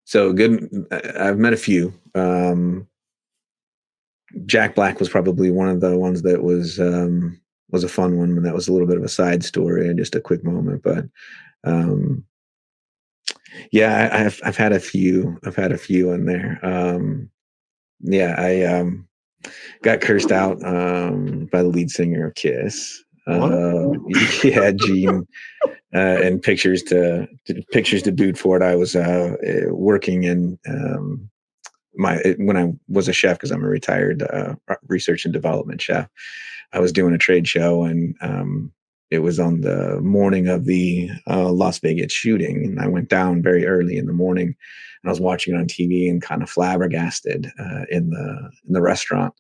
So good. I've met a few. Jack Black was probably one of the ones that was a fun one, and that was a little bit of a side story and just a quick moment. But um, yeah, I've had a few. I've had a few in there. Yeah, I got cursed out by the lead singer of Kiss. What? Yeah, Gene. And pictures to boot for it. I was working in when I was a chef, because I'm a retired research and development chef. I was doing a trade show, and it was on the morning of the Las Vegas shooting, and I went down very early in the morning, and I was watching it on TV and kind of flabbergasted in the restaurant.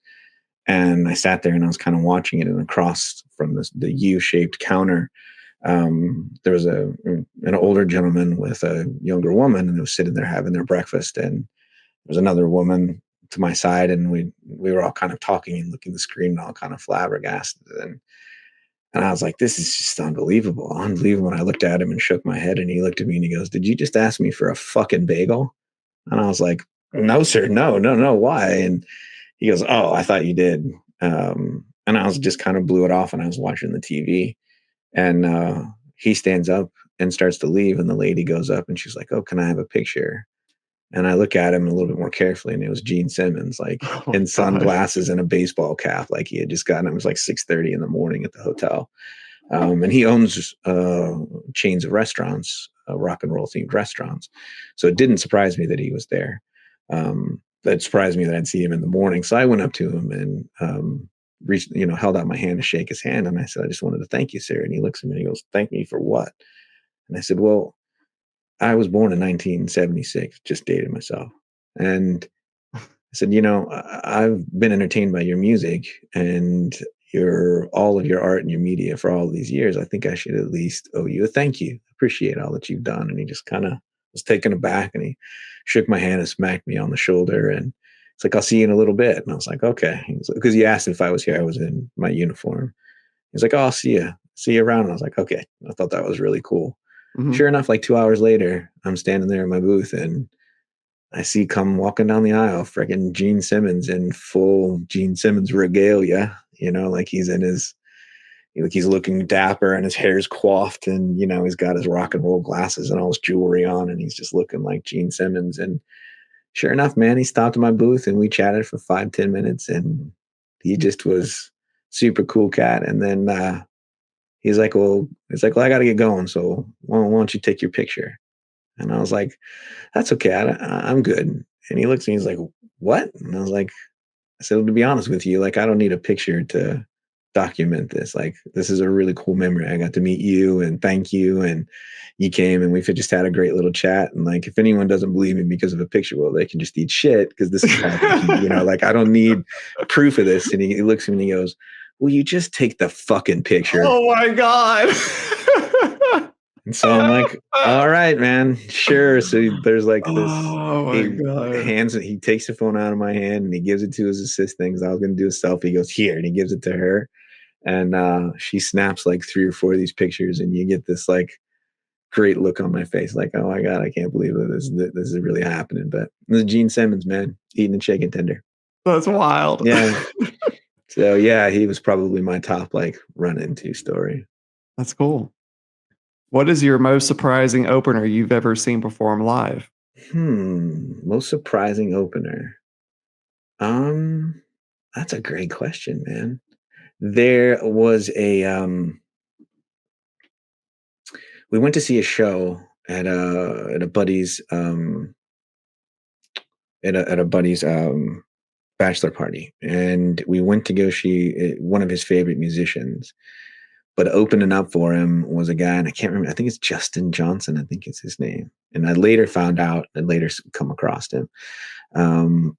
And I sat there and I was kind of watching it, and across from the U-shaped counter, there was an older gentleman with a younger woman, and they were sitting there having their breakfast. And there was another woman to my side, and we were all kind of talking and looking at the screen, and all kind of flabbergasted. And I was like, this is just unbelievable, unbelievable. And I looked at him and shook my head, and he looked at me and he goes, "Did you just ask me for a fucking bagel?" And I was like, "No, sir, no, no, no. Why?" And he goes, "Oh, I thought you did." And I was just kind of blew it off, and I was watching the TV. And he stands up and starts to leave, and the lady goes up and she's like, "Oh, can I have a picture?" And I look at him a little bit more carefully, and it was Gene Simmons, like Oh my in gosh. sunglasses and a baseball cap, like he had just gotten. It was like 6:30 in the morning at the hotel, and he owns chains of restaurants, rock and roll themed restaurants. So it didn't surprise me that he was there. That surprised me that I'd see him in the morning. So I went up to him and reached, held out my hand to shake his hand, and I said, "I just wanted to thank you, sir." And he looks at me and he goes, "Thank me for what?" And I said, "Well, I was born in 1976, just dated myself." And I said, "I've been entertained by your music and your all of your art and your media for all these years. I think I should at least owe you a thank you. Appreciate all that you've done." And he just kind of was taken aback, and he shook my hand and smacked me on the shoulder. And it's like, "I'll see you in a little bit." And I was like, "Okay." Because he asked if I was here. I was in my uniform. He's like, "Oh, I'll see you around." And I was like, "Okay." I thought that was really cool. Mhm. Sure enough, like 2 hours later, I'm standing there in my booth, and I see come walking down the aisle, freaking Gene Simmons in full Gene Simmons regalia, like he's in his, like he's looking dapper, and his hair's coiffed, and, he's got his rock and roll glasses and all his jewelry on, and he's just looking like Gene Simmons. And sure enough, man, he stopped at my booth and we chatted for 5-10 minutes, and he just was super cool cat. And then, he's like, "Well, I got to get going. So why don't you take your picture?" And I was like, "That's okay. I'm good." And he looks at me, he's like, "What?" And I was like, I said, "To be honest with you, like, I don't need a picture to document this. Like, this is a really cool memory. I got to meet you and thank you. And you came and we've just had a great little chat. And like, if anyone doesn't believe me because of a picture, well, they can just eat shit because this is authentic. Like, I don't need proof of this." And he looks at me and he goes, "Will you just take the fucking picture?" Oh my god. And so I'm like, "All right, man, sure." So there's like this, Oh my he god. he takes the phone out of my hand and he gives it to his assistant because I was going to do a selfie. He goes, "Here," and he gives it to her. And she snaps like 3 or 4 of these pictures, and you get this like great look on my face, like, "Oh my God, I can't believe that this is really happening." But this is Gene Simmons, man, eating a chicken tender. That's wild. Yeah. So yeah, he was probably my top like run into story. That's cool. What is your most surprising opener you've ever seen perform live? Most surprising opener. Um, that's a great question, man. There was we went to see a show at a buddy's at a buddy's bachelor party, and we went to go see one of his favorite musicians. But opening up for him was a guy, and I can't remember. I think it's Justin Johnson. I think it's his name. And I later found out and later come across him.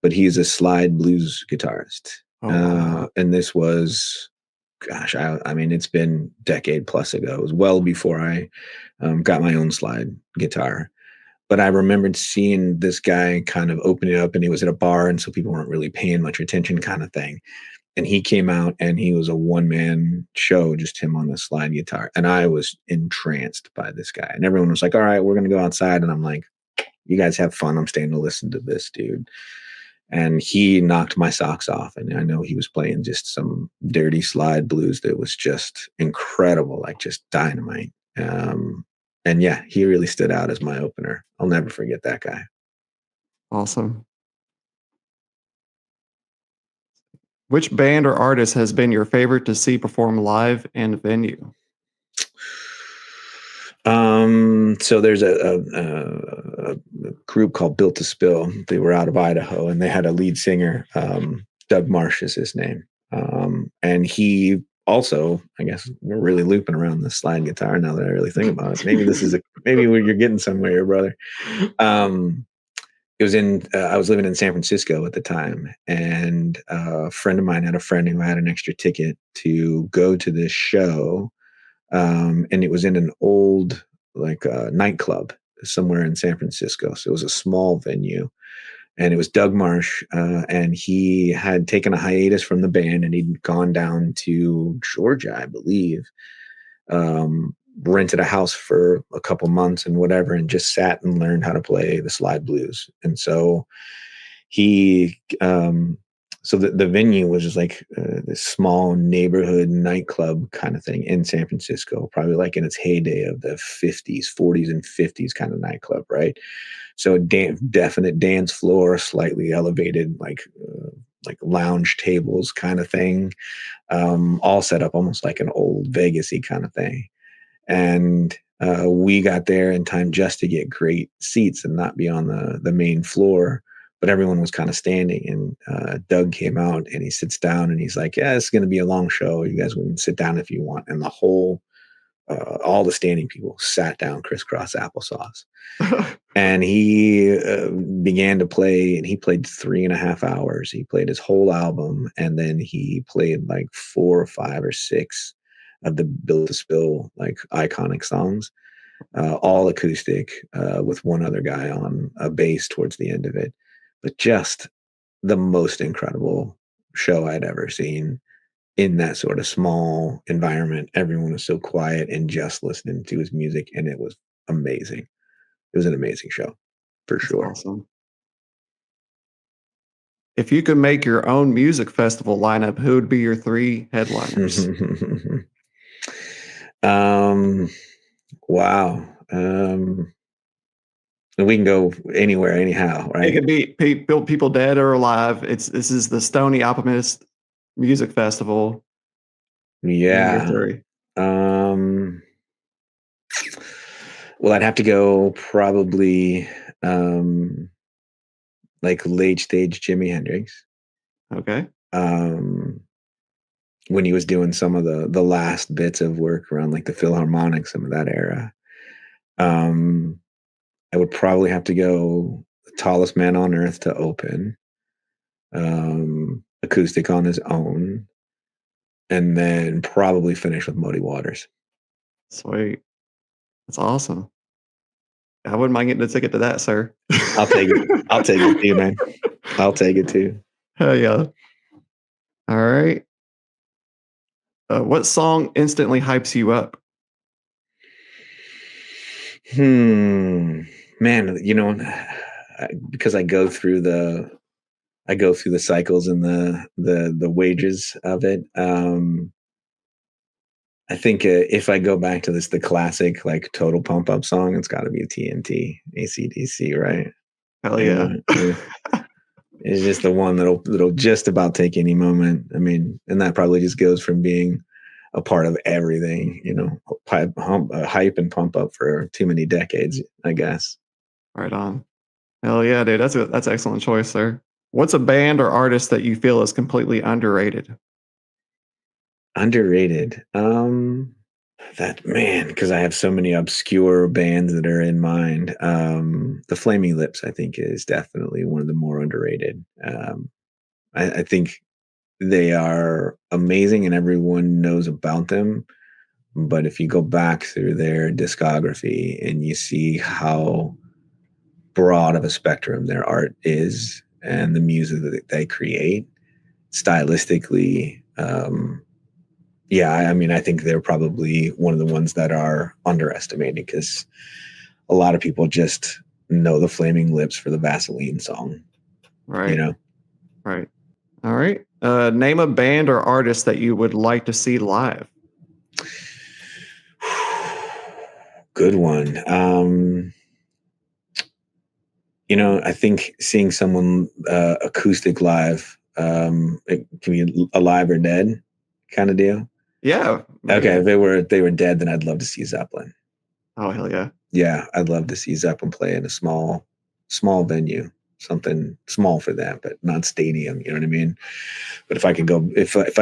But he's a slide blues guitarist. Oh, wow. And this was, gosh, I mean, it's been decade plus ago. It was well before I got my own slide guitar. But I remembered seeing this guy kind of open it up, and he was at a bar, and so people weren't really paying much attention, kind of thing. And he came out, and he was a one man show, just him on the slide guitar. And I was entranced by this guy. And everyone was like, "All right, we're going to go outside." And I'm like, "You guys have fun. I'm staying to listen to this dude." And he knocked my socks off. And I know he was playing just some dirty slide blues that was just incredible, like just dynamite. And yeah, he really stood out as my opener. I'll never forget that guy. Awesome. Which band or artist has been your favorite to see perform live in venue? So there's a group called Built to Spill. They were out of Idaho, and they had a lead singer. Doug Marsh is his name. And he also, I guess we're really looping around the slide guitar now that I really think about it. Maybe this is maybe you're getting somewhere, brother. Um, it was in I was living in San Francisco at the time, and a friend of mine had a friend who had an extra ticket to go to this show, and it was in an old like nightclub somewhere in San Francisco. So it was a small venue, and it was Doug Marsh, and he had taken a hiatus from the band, and he'd gone down to Georgia, I believe, rented a house for a couple months and whatever, and just sat and learned how to play the slide blues. And so he, so the venue was just like this small neighborhood nightclub kind of thing in San Francisco, probably like in its heyday of the 50s, 40s, and 50s kind of nightclub, right? So definite dance floor, slightly elevated, like lounge tables kind of thing, all set up almost like an old Vegas-y kind of thing. And we got there in time just to get great seats and not be on the main floor. But everyone was kind of standing, and Doug came out and he sits down and he's like, "Yeah, it's going to be a long show. You guys can sit down if you want." And all the standing people sat down crisscross applesauce. And he began to play, and he played 3.5 hours. He played his whole album, and then he played like 4 or 5 or 6 of the Built to Spill like iconic songs, all acoustic, with one other guy on a bass towards the end of it. But just the most incredible show I'd ever seen in that sort of small environment. Everyone was so quiet and just listening to his music, and it was amazing. It was an amazing show, for That's sure. awesome. If you could make your own music festival lineup, who would be your 3 headliners? um, wow. We can go anywhere, anyhow, It right? could be people this is the Stoney Alpinist Music Festival. Name your Yeah. 3. Um, well, I'd have to go probably like late stage Jimi Hendrix. Okay. Um, when he was doing some of the last bits of work around like the Philharmonic, some of that era. Um, I would probably have to go The Tallest Man on Earth to open, acoustic on his own, and then probably finish with Muddy Waters. Sweet. That's awesome. I wouldn't mind getting a ticket to that, sir. I'll take it. I'll take it too, man. I'll take it too. Hell yeah. All right. What song instantly hypes you up? Man, because I go through the cycles and the wages of it. I think if I go back to the classic like total pump up song, it's got to be TNT, AC/DC, right? Hell You yeah. know, it's just the one that'll just about take any moment. I mean, and that probably just goes from being a part of everything, hype and pump up for too many decades, I guess. Right on. Hell yeah, dude. That's an excellent choice, sir. What's a band or artist that you feel is completely underrated? Underrated. That man, because I have so many obscure bands that are in mind. The Flaming Lips, I think, is definitely one of the more underrated. I think they are amazing and everyone knows about them. But if you go back through their discography and you see how broad of a spectrum their art is and the music that they create stylistically, yeah, I mean, I think they're probably one of the ones that are underestimated because a lot of people just know the Flaming Lips for the Vaseline song, you Right. know? Right. All right. Name a band or artist that you would like to see live. Good one. I think seeing someone acoustic live, it can be alive or dead kind of deal. Yeah. Okay, Yeah. if they were dead, then I'd love to see Zeppelin. Oh hell yeah. Yeah, I'd love to see Zeppelin play in a small venue, something small for them, but not stadium. You know what I mean? But if I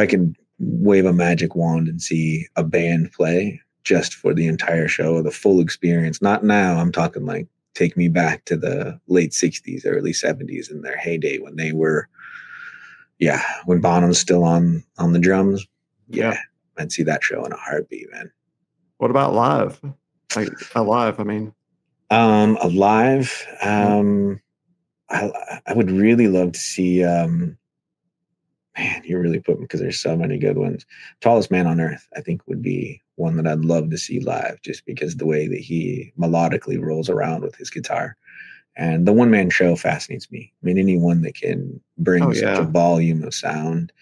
can wave a magic wand and see a band play just for the entire show, the full experience, not now, I'm talking like take me back to the late 60s, early 70s in their heyday when they were, yeah, when Bonham's still on the drums. Yeah. Yeah, I'd see that show in a heartbeat, man. What about live? Like, alive, I mean. Alive, Yeah. I would really love to see, man, you really put me because there's so many good ones. Tallest Man on Earth, I think, would be one that I'd love to see live, just because the way that he melodically rolls around with his guitar. And the one man show fascinates me. I mean, anyone that can Oh, bring such a yeah. volume of sound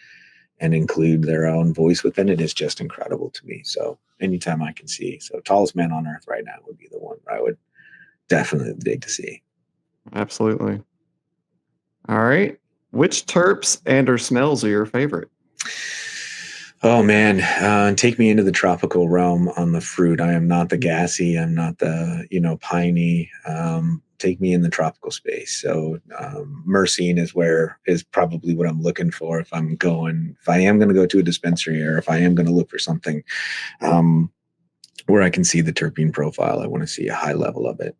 and include their own voice within it is just incredible to me. So anytime I can see, so Tallest Man on Earth right now would be the one I would definitely dig to see. Absolutely. All right. Which terps and or smells are your favorite? Oh man, take me into the tropical realm on the fruit. I am not the gassy. I'm not the piney. Take me in the tropical space. So myrcene is probably what I'm looking for if I am going to go to a dispensary, or if I am going to look for something um, where I can see the terpene profile. I want to see a high level of it.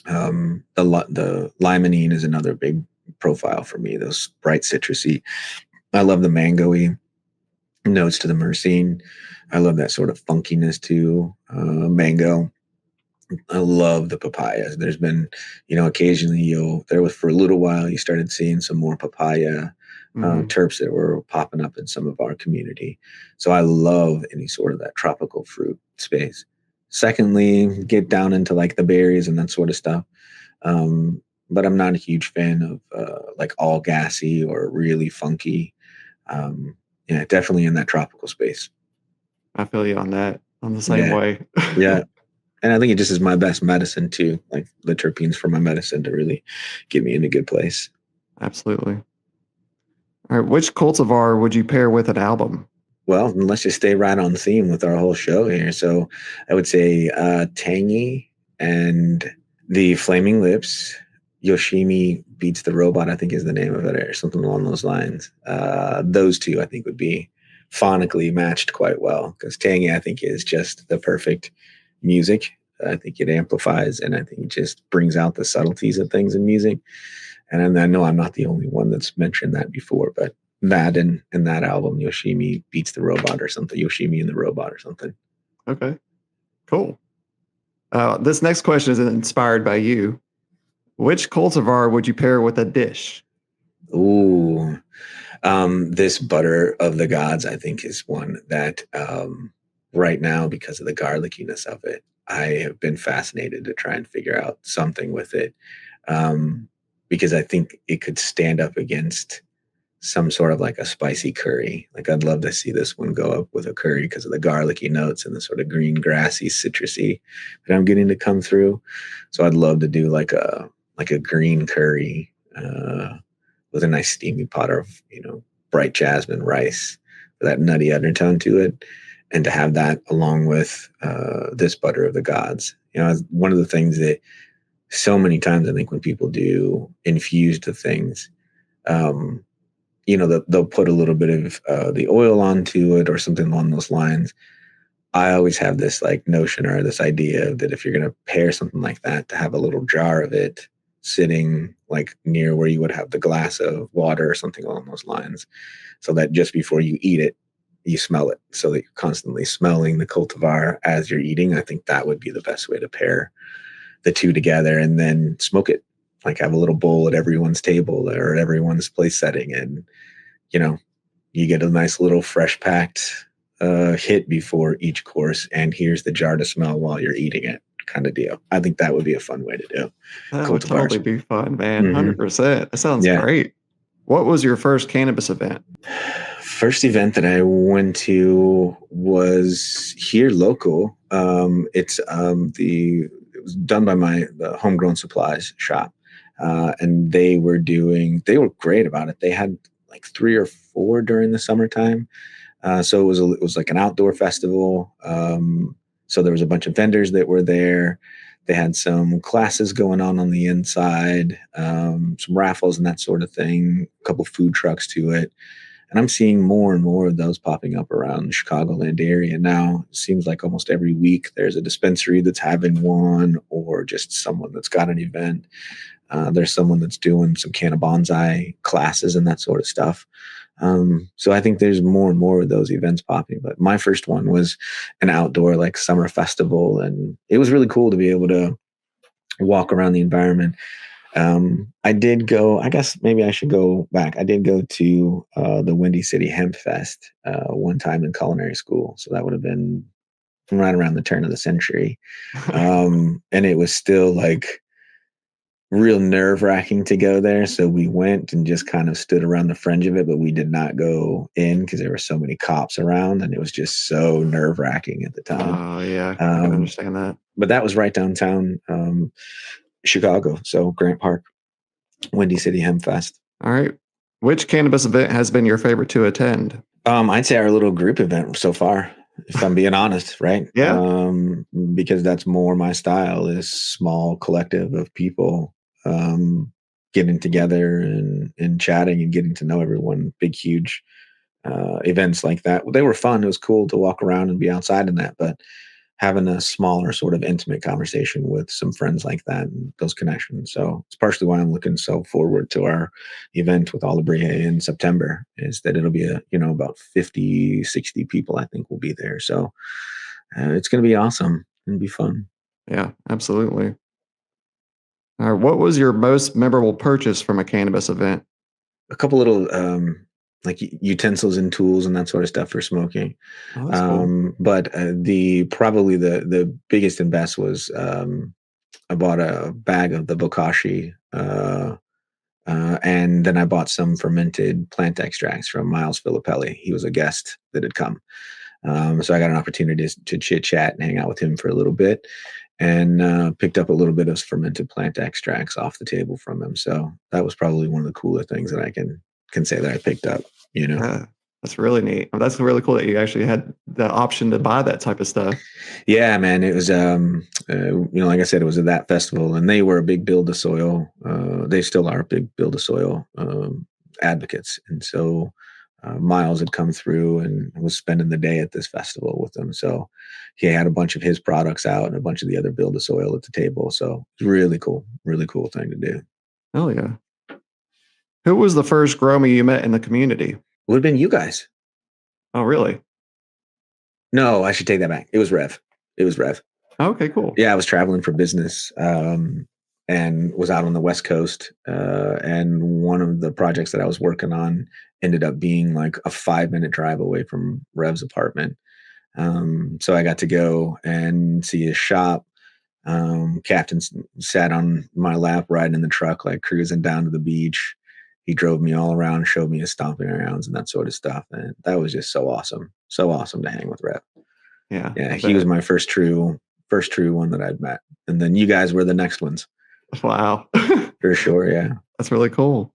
The limonene is another big profile for me. Those bright citrusy. I love the mangoey notes to the myrcene. I love that sort of funkiness to mango. I love the papayas. There's been, occasionally there was for a little while, you started seeing some more papaya Mhm. terps that were popping up in some of our community. So I love any sort of that tropical fruit space. Secondly, get down into like the berries and that sort of stuff. Um, but I'm not a huge fan of like all gassy or really funky. Um, yeah, definitely in that tropical space. I feel you on that. I'm the same Yeah, way. yeah. And I think it just is my best medicine too, like the terpenes for my medicine to really get me in a good place. Absolutely. All right. Which cultivar would you pair with an album? Well, and let's just stay right on theme with our whole show here. So I would say Tangy and the Flaming Lips. Yoshimi Beats the Robot, I think is the name of it, or something along those lines. Those two, I think, would be phonically matched quite well, because Tangy, I think, is just the perfect music. I think it amplifies, and I think it just brings out the subtleties of things in music. And I know I'm not the only one that's mentioned that before, but that and that album, Yoshimi Beats the Robot or something, Yoshimi and the Robot or something. Okay. Cool. This next question is inspired by you. Which cultivar would you pair with a dish? Ooh, this Butter of the Gods, I think, is one that right now, because of the garlickiness of it, I have been fascinated to try and figure out something with it, because I think it could stand up against some sort of like a spicy curry. Like I'd love to see this one go up with a curry because of the garlicky notes and the sort of green grassy citrusy that I'm getting to come through. So I'd love to do like a green curry with a nice steamy pot of bright jasmine rice with that nutty undertone to it, and to have that along with this Butter of the Gods. One of the things that so many times I think when people do infused things, um, they'll put a little bit of the oil onto it or something along those lines. I always have this like notion or this idea that if you're going to pair something like that, to have a little jar of it sitting like near where you would have the glass of water or something along those lines, so that just before you eat it, you smell it, so that you're constantly smelling the cultivar as you're eating. I think that would be the best way to pair the two together, and then smoke it. Like have a little bowl at everyone's table or at everyone's place setting, and you know, you get a nice little fresh packed hit before each course, and here's the jar to smell while you're eating it, kind of deal. I think that would be a fun way to do That would totally cultivars. be fun, man. Hmm. 100%. That sounds Yeah. great. What was your first cannabis event? First event that I went to was here local. It was done by the homegrown supplies shop, and they were great about it. They had like 3 or 4 during the summertime. So it was like an outdoor festival. So there was a bunch of vendors that were there. They had some classes going on the inside, some raffles and that sort of thing. A couple food trucks to it. And I'm seeing more and more of those popping up around the Chicagoland area now. It seems like almost every week there's a dispensary that's having one, or just someone that's got an event. There's someone that's doing some canna bonsai classes and that sort of stuff. So I think there's more and more of those events popping. But my first one was an outdoor like summer festival, and it was really cool to be able to walk around the environment. I did go. I guess maybe I should go back. I did go to the Windy City Hemp Fest one time in culinary school, so that would have been right around the turn of the century. And it was still like real nerve wracking to go there. So we went and just kind of stood around the fringe of it, but we did not go in because there were so many cops around, and it was just so nerve wracking at the time. Oh, yeah, I can Um, understand that. but that was right downtown Chicago. So Grant Park, Windy City Hemp Fest. All right. Which cannabis event has been your favorite to attend? I'd say our little group event so far, if I'm being honest, right? Yeah. Because that's more my style, is small collective of people getting together and chatting and getting to know everyone. Big, huge events like that. They were fun. It was cool to walk around and be outside in that, but having a smaller sort of intimate conversation with some friends like that and those connections. So it's partially why I'm looking so forward to our event with Olibrie in September, is that it'll be about 50, 60 people, I think, will be there. So it's going to be awesome and be fun. Yeah, absolutely. All right. What was your most memorable purchase from a cannabis event? A couple little like utensils and tools and that sort of stuff for smoking. Oh, that's cool. But the probably the biggest and best was I bought a bag of the bokashi, and then I bought some fermented plant extracts from Miles Filippelli. He was a guest that had come. So I got an opportunity to chit chat and hang out with him for a little bit, and picked up a little bit of fermented plant extracts off the table from him. So that was probably one of the cooler things that I can say that I picked up. Yeah, that's really neat. That's really cool that you actually had the option to buy that type of stuff. Yeah, man, it was like I said, it was at that festival, and they were a big build of soil. They still are big build of soil advocates, and so Miles had come through and was spending the day at this festival with them. So he had a bunch of his products out and a bunch of the other build of soil at the table. So it's really cool thing to do. Oh yeah. Who was the first Gromy you met in the community? Would have been you guys. Oh, really? No, I should take that back. It was Rev. It was Rev. Okay, cool. Yeah, I was traveling for business, and was out on the West Coast. And one of the projects that I was working on ended up being like a 5-minute drive away from Rev's apartment. So I got to go and see his shop. Captain sat on my lap, riding in the truck, like cruising down to the beach. He drove me all around, showed me his stomping grounds and that sort of stuff. And that was just so awesome. So awesome to hang with Rev. Yeah, Yeah, I he was bet. my first true one that I'd met. And then you guys were the next ones Wow. for sure. Yeah. That's really cool.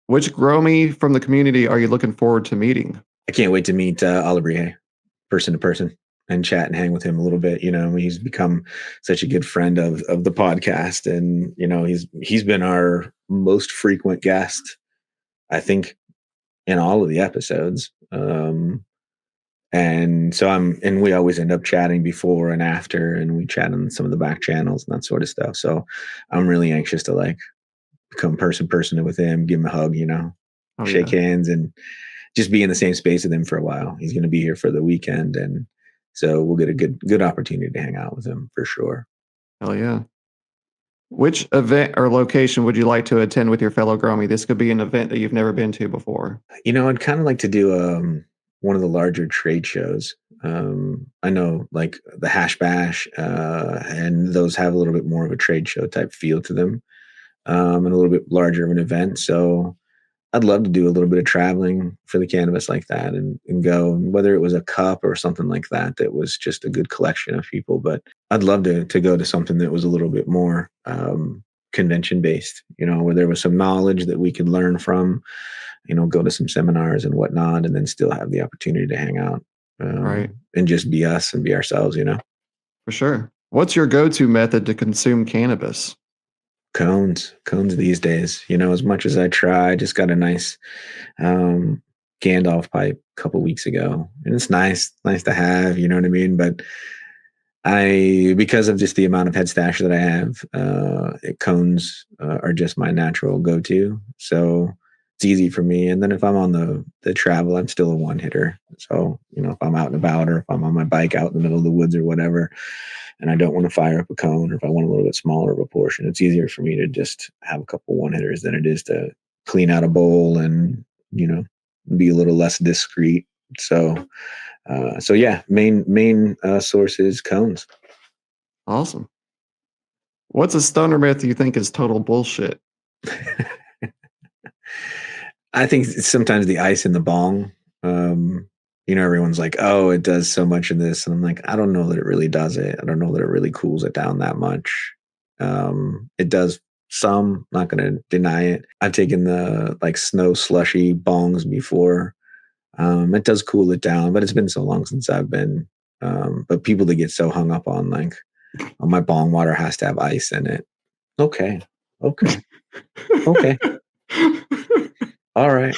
Which Gromy from the community are you looking forward to meeting? I can't wait to meet Olibrie person to person and chat and hang with him a little bit. He's become such a good friend of the podcast, and he's been our most frequent guest, I think, in all of the episodes. And we always end up chatting before and after, and we chat on some of the back channels and that sort of stuff. So I'm really anxious to like become person with him, give him a hug, Oh shake yeah. hands, and just be in the same space with him for a while. He's going to be here for the weekend, and so we'll get a good opportunity to hang out with him for sure. Hell yeah. Which event or location would you like to attend with your fellow Gromy? This could be an event that you've never been to before. I'd kind of like to do one of the larger trade shows. I know like the Hash Bash, and those have a little bit more of a trade show type feel to them, and a little bit larger of an event. So I'd love to do a little bit of traveling for the cannabis like that, and go, whether it was a cup or something like that, that was just a good collection of people. But I'd love to go to something that was a little bit more convention based, where there was some knowledge that we could learn from, go to some seminars and whatnot, and then still have the opportunity to hang out, Right. and just be us and be ourselves. For sure. What's your go-to method to consume cannabis? Cones these days, as much as I try, I just got a nice Gandalf pipe a couple weeks ago, and it's nice to have, you know what I mean? But because of just the amount of head stash that I have, cones are just my natural go-to. So it's easy for me. And then if I'm on the travel, I'm still a one hitter. So, if I'm out and about, or if I'm on my bike out in the middle of the woods or whatever, and I don't want to fire up a cone, or if I want a little bit smaller of a portion, it's easier for me to just have a couple one hitters than it is to clean out a bowl and, you know, be a little less discreet. So yeah, main source is cones. Awesome. What's a stoner myth you think is total bullshit? I think sometimes the ice in the bong. Um, Everyone's like, "Oh, it does so much in this," and I'm like, "I don't know that it really does it. I don't know that it really cools it down that much." It does some. Not going to deny it. I've taken the like snow slushy bongs before. It does cool it down, but it's been so long since I've been. But people that get so hung up on like, oh, my bong water has to have ice in it. Okay, okay, okay, all right.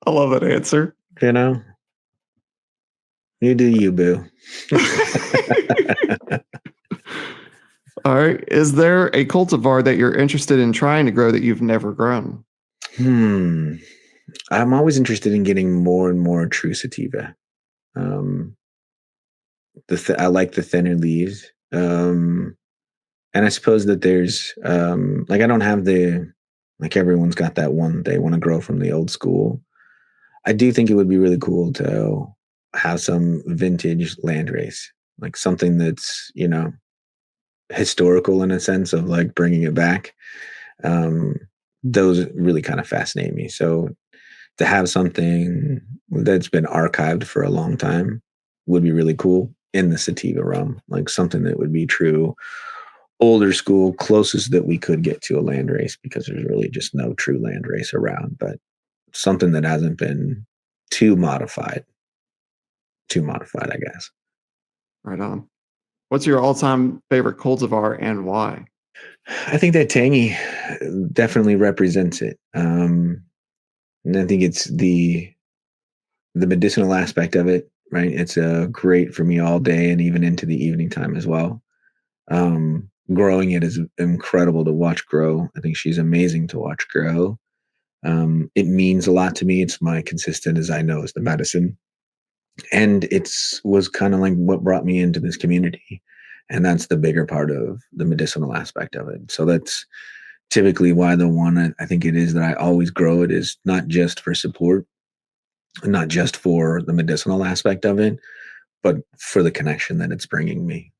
I love that answer. You know, you do you, boo. All right. Is there a cultivar that you're interested in trying to grow that you've never grown? Hmm. I'm always interested in getting more and more true sativa. Um, I like the thinner leaves. And I suppose that there's like I don't have the like everyone's got that one they want to grow from the old school. I do think it would be really cool to have some vintage landrace, like something that's historical in a sense of like bringing it back. Um, those really kind of fascinate me. So to have something that's been archived for a long time would be really cool in the sativa realm, like something that would be true older school, closest that we could get to a land race, because there's really just no true land race around, but something that hasn't been too modified, I guess. Right on. What's your all-time favorite cultivar and why? I think that tangy definitely represents it. And I think it's the medicinal aspect of it, right? It's great for me all day and even into the evening time as well. Growing it is incredible to watch grow. I think she's amazing to watch grow. It means a lot to me. It's my consistent, as I know, as the medicine, and it's was kind of like what brought me into this community, and that's the bigger part of the medicinal aspect of it. So that's typically why the one I think it is that I always grow it is not just for support, not just for the medicinal aspect of it, but for the connection that it's bringing me,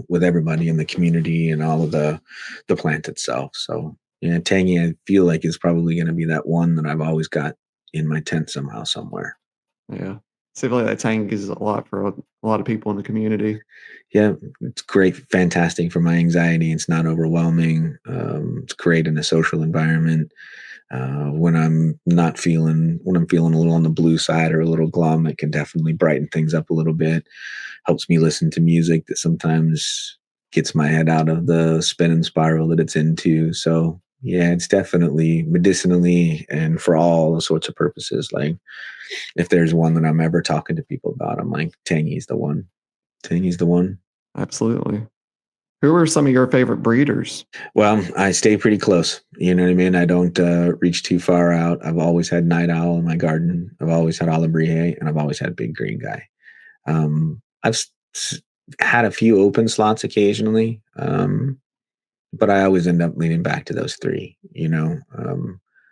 with everybody in the community and all of the plant itself. So yeah, tangy, I feel like is probably going to be that one that I've always got in my tent somehow, somewhere. Yeah. Seems like that tank is a lot for a lot of people in the community. Yeah, it's great, fantastic for my anxiety. It's not overwhelming. It's great in a social environment. When I'm feeling a little on the blue side or a little glum, it can definitely brighten things up a little bit. Helps me listen to music that sometimes gets my head out of the spinning spiral that it's into. So yeah, it's definitely medicinally and for all sorts of purposes. Like if there's one that I'm ever talking to people about, I'm like, Tangy's the one. Tangy's the one. Absolutely. Who are some of your favorite breeders? Well, I stay pretty close. You know what I mean? I don't reach too far out. I've always had night owl in my garden. I've always had Alabrie, and I've always had big green guy. I've had a few open slots occasionally, but I always end up leaning back to those three.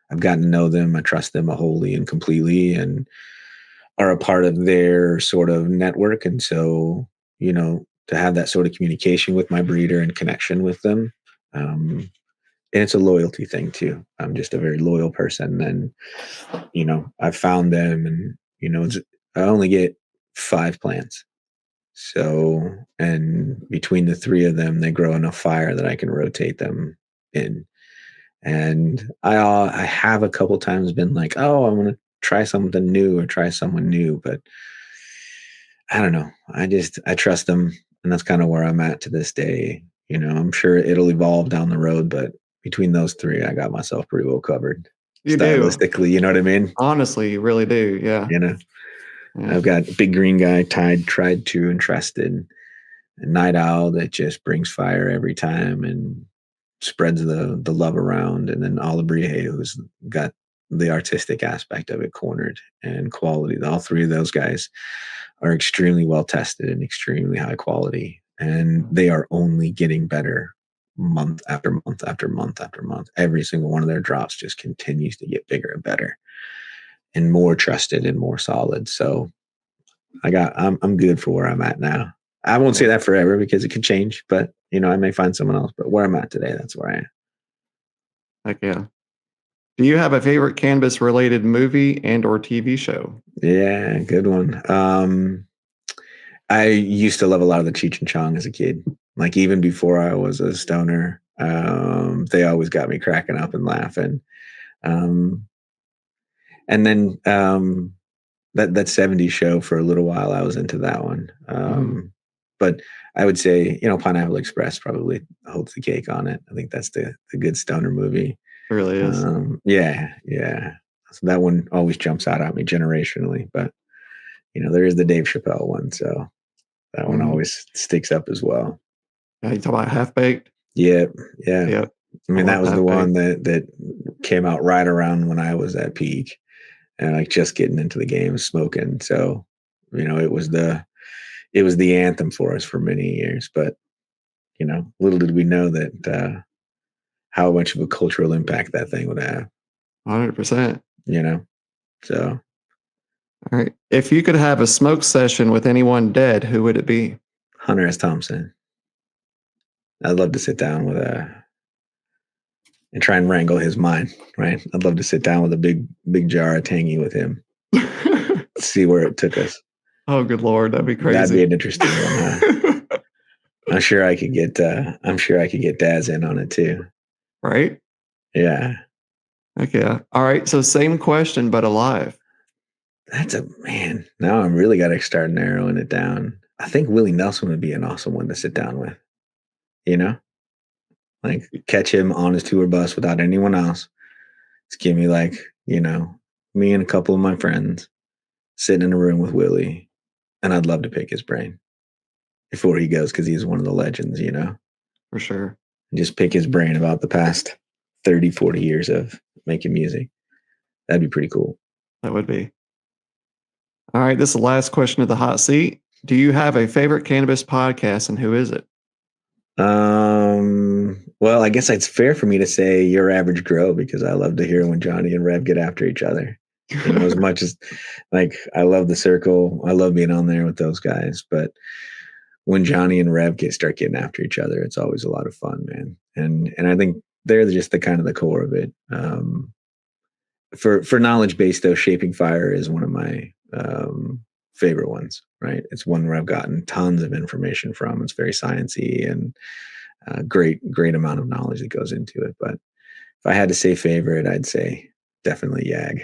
I've gotten to know them. I trust them wholly and completely, and are a part of their sort of network. And so, to have that sort of communication with my breeder and connection with them. And it's a loyalty thing too. I'm just a very loyal person, and I've found them, and I only get 5 plants, so and between the three of them, they grow enough fire that I can rotate them in. And I have a couple times been like, oh, I want to try something new or try someone new, but I don't know. I trust them, and that's kind of where I'm at to this day. I'm sure it'll evolve down the road, but between those three, I got myself pretty well covered. You do. stylistically. You know what I mean? Honestly, you really do. Yeah. You know, Yeah. I've got big green guy, tied, tried, true, and trusted. A night owl that just brings fire every time and spreads the love around. And then Olabrie, who's got the artistic aspect of it cornered and quality. All three of those guys are extremely well tested and extremely high quality. And they are only getting better month after month after month after month. Every single one of their drops just continues to get bigger and better and more trusted and more solid. So I'm good for where I'm at now. I won't say Yeah. that forever because it could change, but I may find someone else. But where I'm at today, that's where I am. Heck yeah. Do you have a favorite cannabis related movie and or TV show? Yeah, good one. I used to love a lot of the Cheech and Chong as a kid. Like even before I was a stoner, they always got me cracking up and laughing. Um, and then that 70s show for a little while, I was into that one. Mm, But I would say, Pineapple Express probably holds the cake on it. I think that's the good stoner movie. it really is. Yeah, yeah. So that one always jumps out at me generationally. But there is the Dave Chappelle one, so that one Mm. always sticks up as well. Yeah, you talk about Half Baked? Yeah, yeah. Yep. I I mean, that love was the Half Baked. one that came out right around when I was at peak and like just getting into the game, smoking. So, it was the anthem for us for many years. But little did we know that how much of a cultural impact that thing would have. 100%. You know, so All right. If you could have a smoke session with anyone dead, who would it be? Hunter S. Thompson. I'd love to sit down with and try and wrangle his mind. Right. I'd love to sit down with a big jar of Tangy with him. See where it took us. Oh, good Lord. That'd be That'd be crazy. an interesting one, huh? I'm sure I could get Daz in on it too. Right? Yeah. Okay. All right. So same question, but alive. That's a man. Now I'm really got to start narrowing it down. I think Willie Nelson would be an awesome one to sit down with. You know, like catch him on his tour bus without anyone else. Just give me me and a couple of my friends sitting in a room with Willie, and I'd love to pick his brain before he goes because he's one of the legends. For sure. Just pick his brain about the past 30, 40 years of making music. That'd be pretty cool. That would be. All right. This is the last question of the hot seat. Do you have a favorite cannabis podcast and who is it? Well, I guess it's fair for me to say Your Average Grow because I love to hear when Johnny and Rev get after each other. As much as I love the circle, I love being on there with those guys. But when Johnny and Rev start getting after each other, it's always a lot of fun, man. And I think they're just the kind of the core of it. For knowledge base though, Shaping Fire is one of my favorite ones. Right, it's one where I've gotten tons of information from. It's very sciencey and great amount of knowledge that goes into it. But if I had to say favorite, I'd say definitely Yag.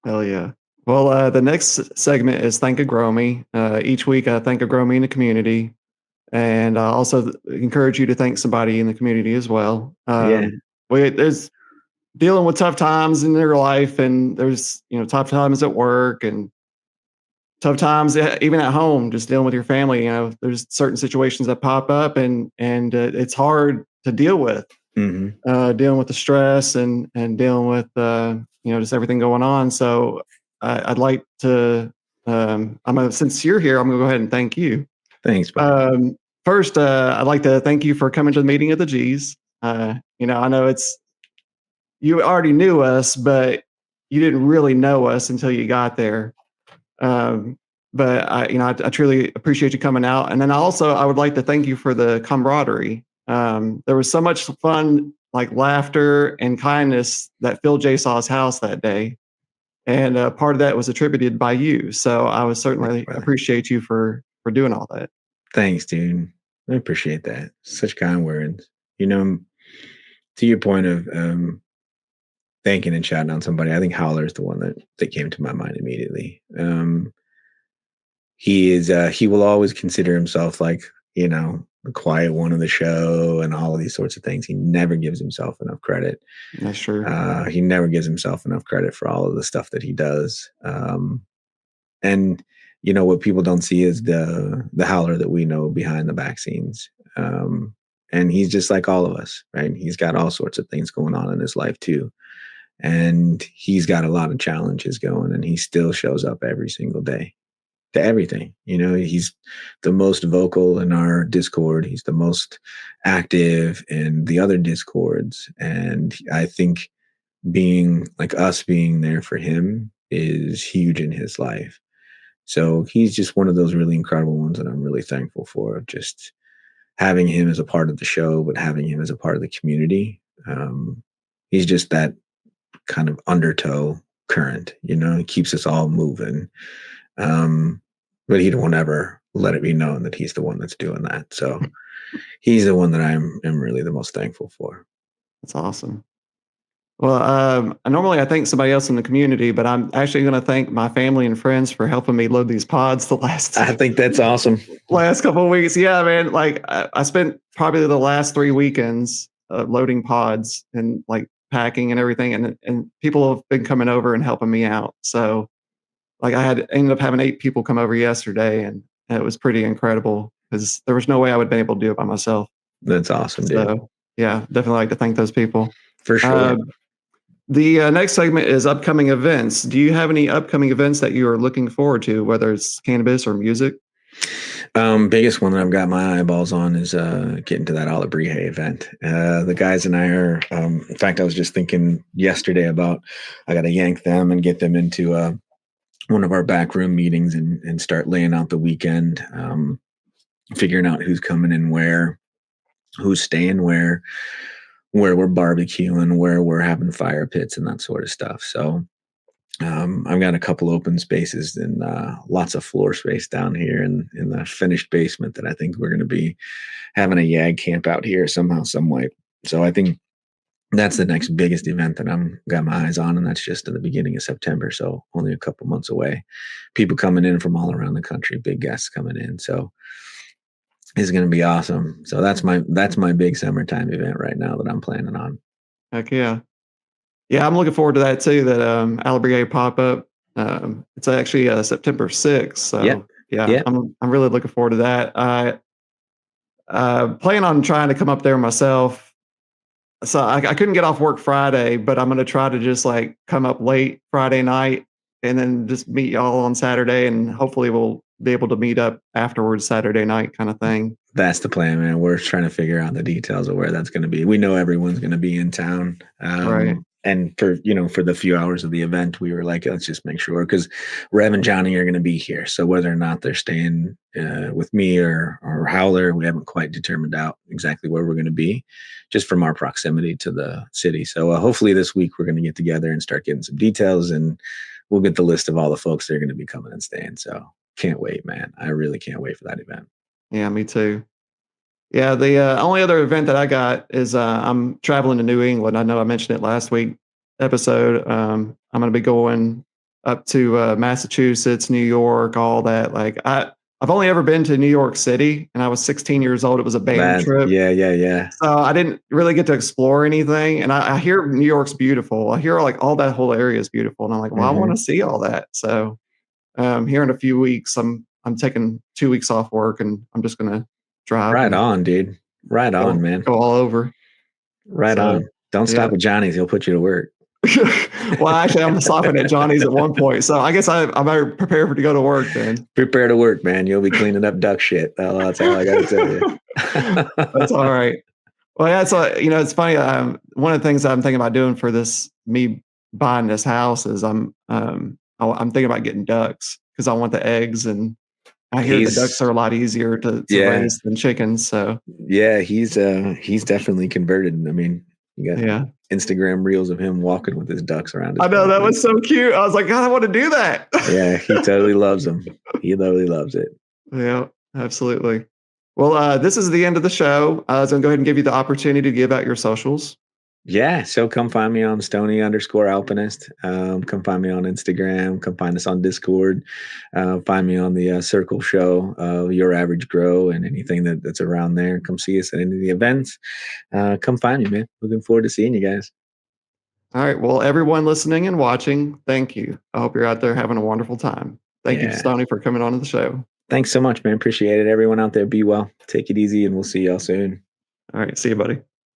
Hell yeah. Well, the next segment is Thank a Grow Me. Each week, I thank a Grow Me in the community. And I also encourage you to thank somebody in the community as well. Yeah. There's dealing with tough times in their life, and there's tough times at work and tough times even at home, just dealing with your family. There's certain situations that pop up, and it's hard to deal with. Dealing with the stress and dealing with just everything going on. So I'd like to. Since you're here, I'm going to go ahead and thank you. Thanks, buddy. First, I'd like to thank you for coming to the meeting of the G's. I know you already knew us, but you didn't really know us until you got there. But I truly appreciate you coming out. And then I would like to thank you for the camaraderie. There was so much fun, like laughter and kindness that filled Jsaw's house that day. And part of that was attributed by you. So I would certainly appreciate you for doing all that. Thanks, dude. I appreciate that. Such kind words. To your point of thanking and shouting on somebody, I think Howler is the one that came to my mind immediately. He will always consider himself like, the quiet one of the show and all of these sorts of things. He never gives himself enough credit. That's true. He never gives himself enough credit for all of the stuff that he does. And what people don't see is the howler that we know behind the back scenes. And he's just like all of us, right? He's got all sorts of things going on in his life too. And he's got a lot of challenges going, and he still shows up every single day to everything. He's the most vocal in our Discord. He's the most active in the other Discords. And I think being there for him is huge in his life. So he's just one of those really incredible ones that I'm really thankful for. Just having him as a part of the show, but having him as a part of the community. He's just that kind of undertow current, he keeps us all moving. But he won't ever let it be known that he's the one that's doing that. So he's the one that am really the most thankful for. That's awesome. Well, normally I thank somebody else in the community, but I'm actually going to thank my family and friends for helping me load these pods the last. I think that's awesome. Last couple of weeks, yeah, man. Like I spent probably the last 3 weekends loading pods and like packing and everything, and people have been coming over and helping me out. So, like ended up having 8 people come over yesterday, and it was pretty incredible because there was no way I would have been able to do it by myself. That's awesome, dude. So, yeah, definitely like to thank those people. For sure. The next segment is upcoming events. Do you have any upcoming events that you are looking forward to, whether it's cannabis or music? Biggest one that I've got my eyeballs on is getting to that Alabrije event. The guys and I are, in fact, I was just thinking yesterday about I got to yank them and get them into one of our backroom meetings and start laying out the weekend, figuring out who's coming in where, who's staying where we're barbecuing, where we're having fire pits and that sort of stuff. So I've got a couple open spaces and lots of floor space down here in the finished basement that I think we're going to be having a YAG camp out here somehow, some way. So I think that's the next biggest event that I'm got my eyes on, and that's just at the beginning of September. So only a couple months away. People coming in from all around the country, big guests coming in. So it's going to be awesome. So that's my big summertime event right now that I'm planning on. Heck yeah. Yeah, I'm looking forward to that too, that Alabrije pop-up. It's actually September 6th. So yeah. I'm really looking forward to that. I plan on trying to come up there myself. So I couldn't get off work Friday, but I'm going to try to just like come up late Friday night and then just meet y'all on Saturday, and hopefully we'll be able to meet up afterwards Saturday night kind of thing. That's the plan, man. We're trying to figure out the details of where that's going to be. We know everyone's going to be in town. Right. And for the few hours of the event, we were like, let's just make sure, because Rev and Johnny are going to be here. So whether or not they're staying with me or Howler, we haven't quite determined out exactly where we're going to be, just from our proximity to the city. So hopefully this week we're going to get together and start getting some details, and we'll get the list of all the folks that are going to be coming and staying. So can't wait, man. I really can't wait for that event. Yeah, me too. Yeah, the only other event that I got is I'm traveling to New England. I know I mentioned it last week episode. I'm going to be going up to Massachusetts, New York, all that. Like I've only ever been to New York City, and I was 16 years old. It was a band trip. Yeah. So I didn't really get to explore anything. And I hear New York's beautiful. I hear like all that whole area is beautiful, and I'm like, well, I want to see all that. So here in a few weeks, I'm taking 2 weeks off work, and I'm just going to drive. Right on, dude. Right on, man. Go all over. Right on. Don't stop with Johnny's. He'll put you to work. Well, actually, I'm stopping at Johnny's at one point. So I guess I better prepare to go to work then. Prepare to work, man. You'll be cleaning up duck shit. That's all I got to tell you. That's all right. Well, yeah, so, it's funny. One of the things I'm thinking about doing for me buying this house is I'm thinking about getting ducks, because I want the eggs, and I hear the ducks are a lot easier to raise than chickens. So yeah, he's definitely converted. I mean, you got Instagram reels of him walking with his ducks around. I know, that was so cute. I was like, God, I want to do that. Yeah, he totally loves them. He totally loves it. Yeah, absolutely. Well, this is the end of the show. I was going to go ahead and give you the opportunity to give out your socials. Yeah, so come find me on Stoney_Alpinist. Come find me on Instagram. Come find us on Discord. Find me on the Circle Show, Your Average Grow, and anything that's around there. Come see us at any of the events. Come find me, man. Looking forward to seeing you guys. All right. Well, everyone listening and watching, thank you. I hope you're out there having a wonderful time. Thank you, Yeah. Stoney, for coming on to the show. Thanks so much, man. Appreciate it. Everyone out there, be well. Take it easy, and we'll see y'all soon. All right. See you, buddy.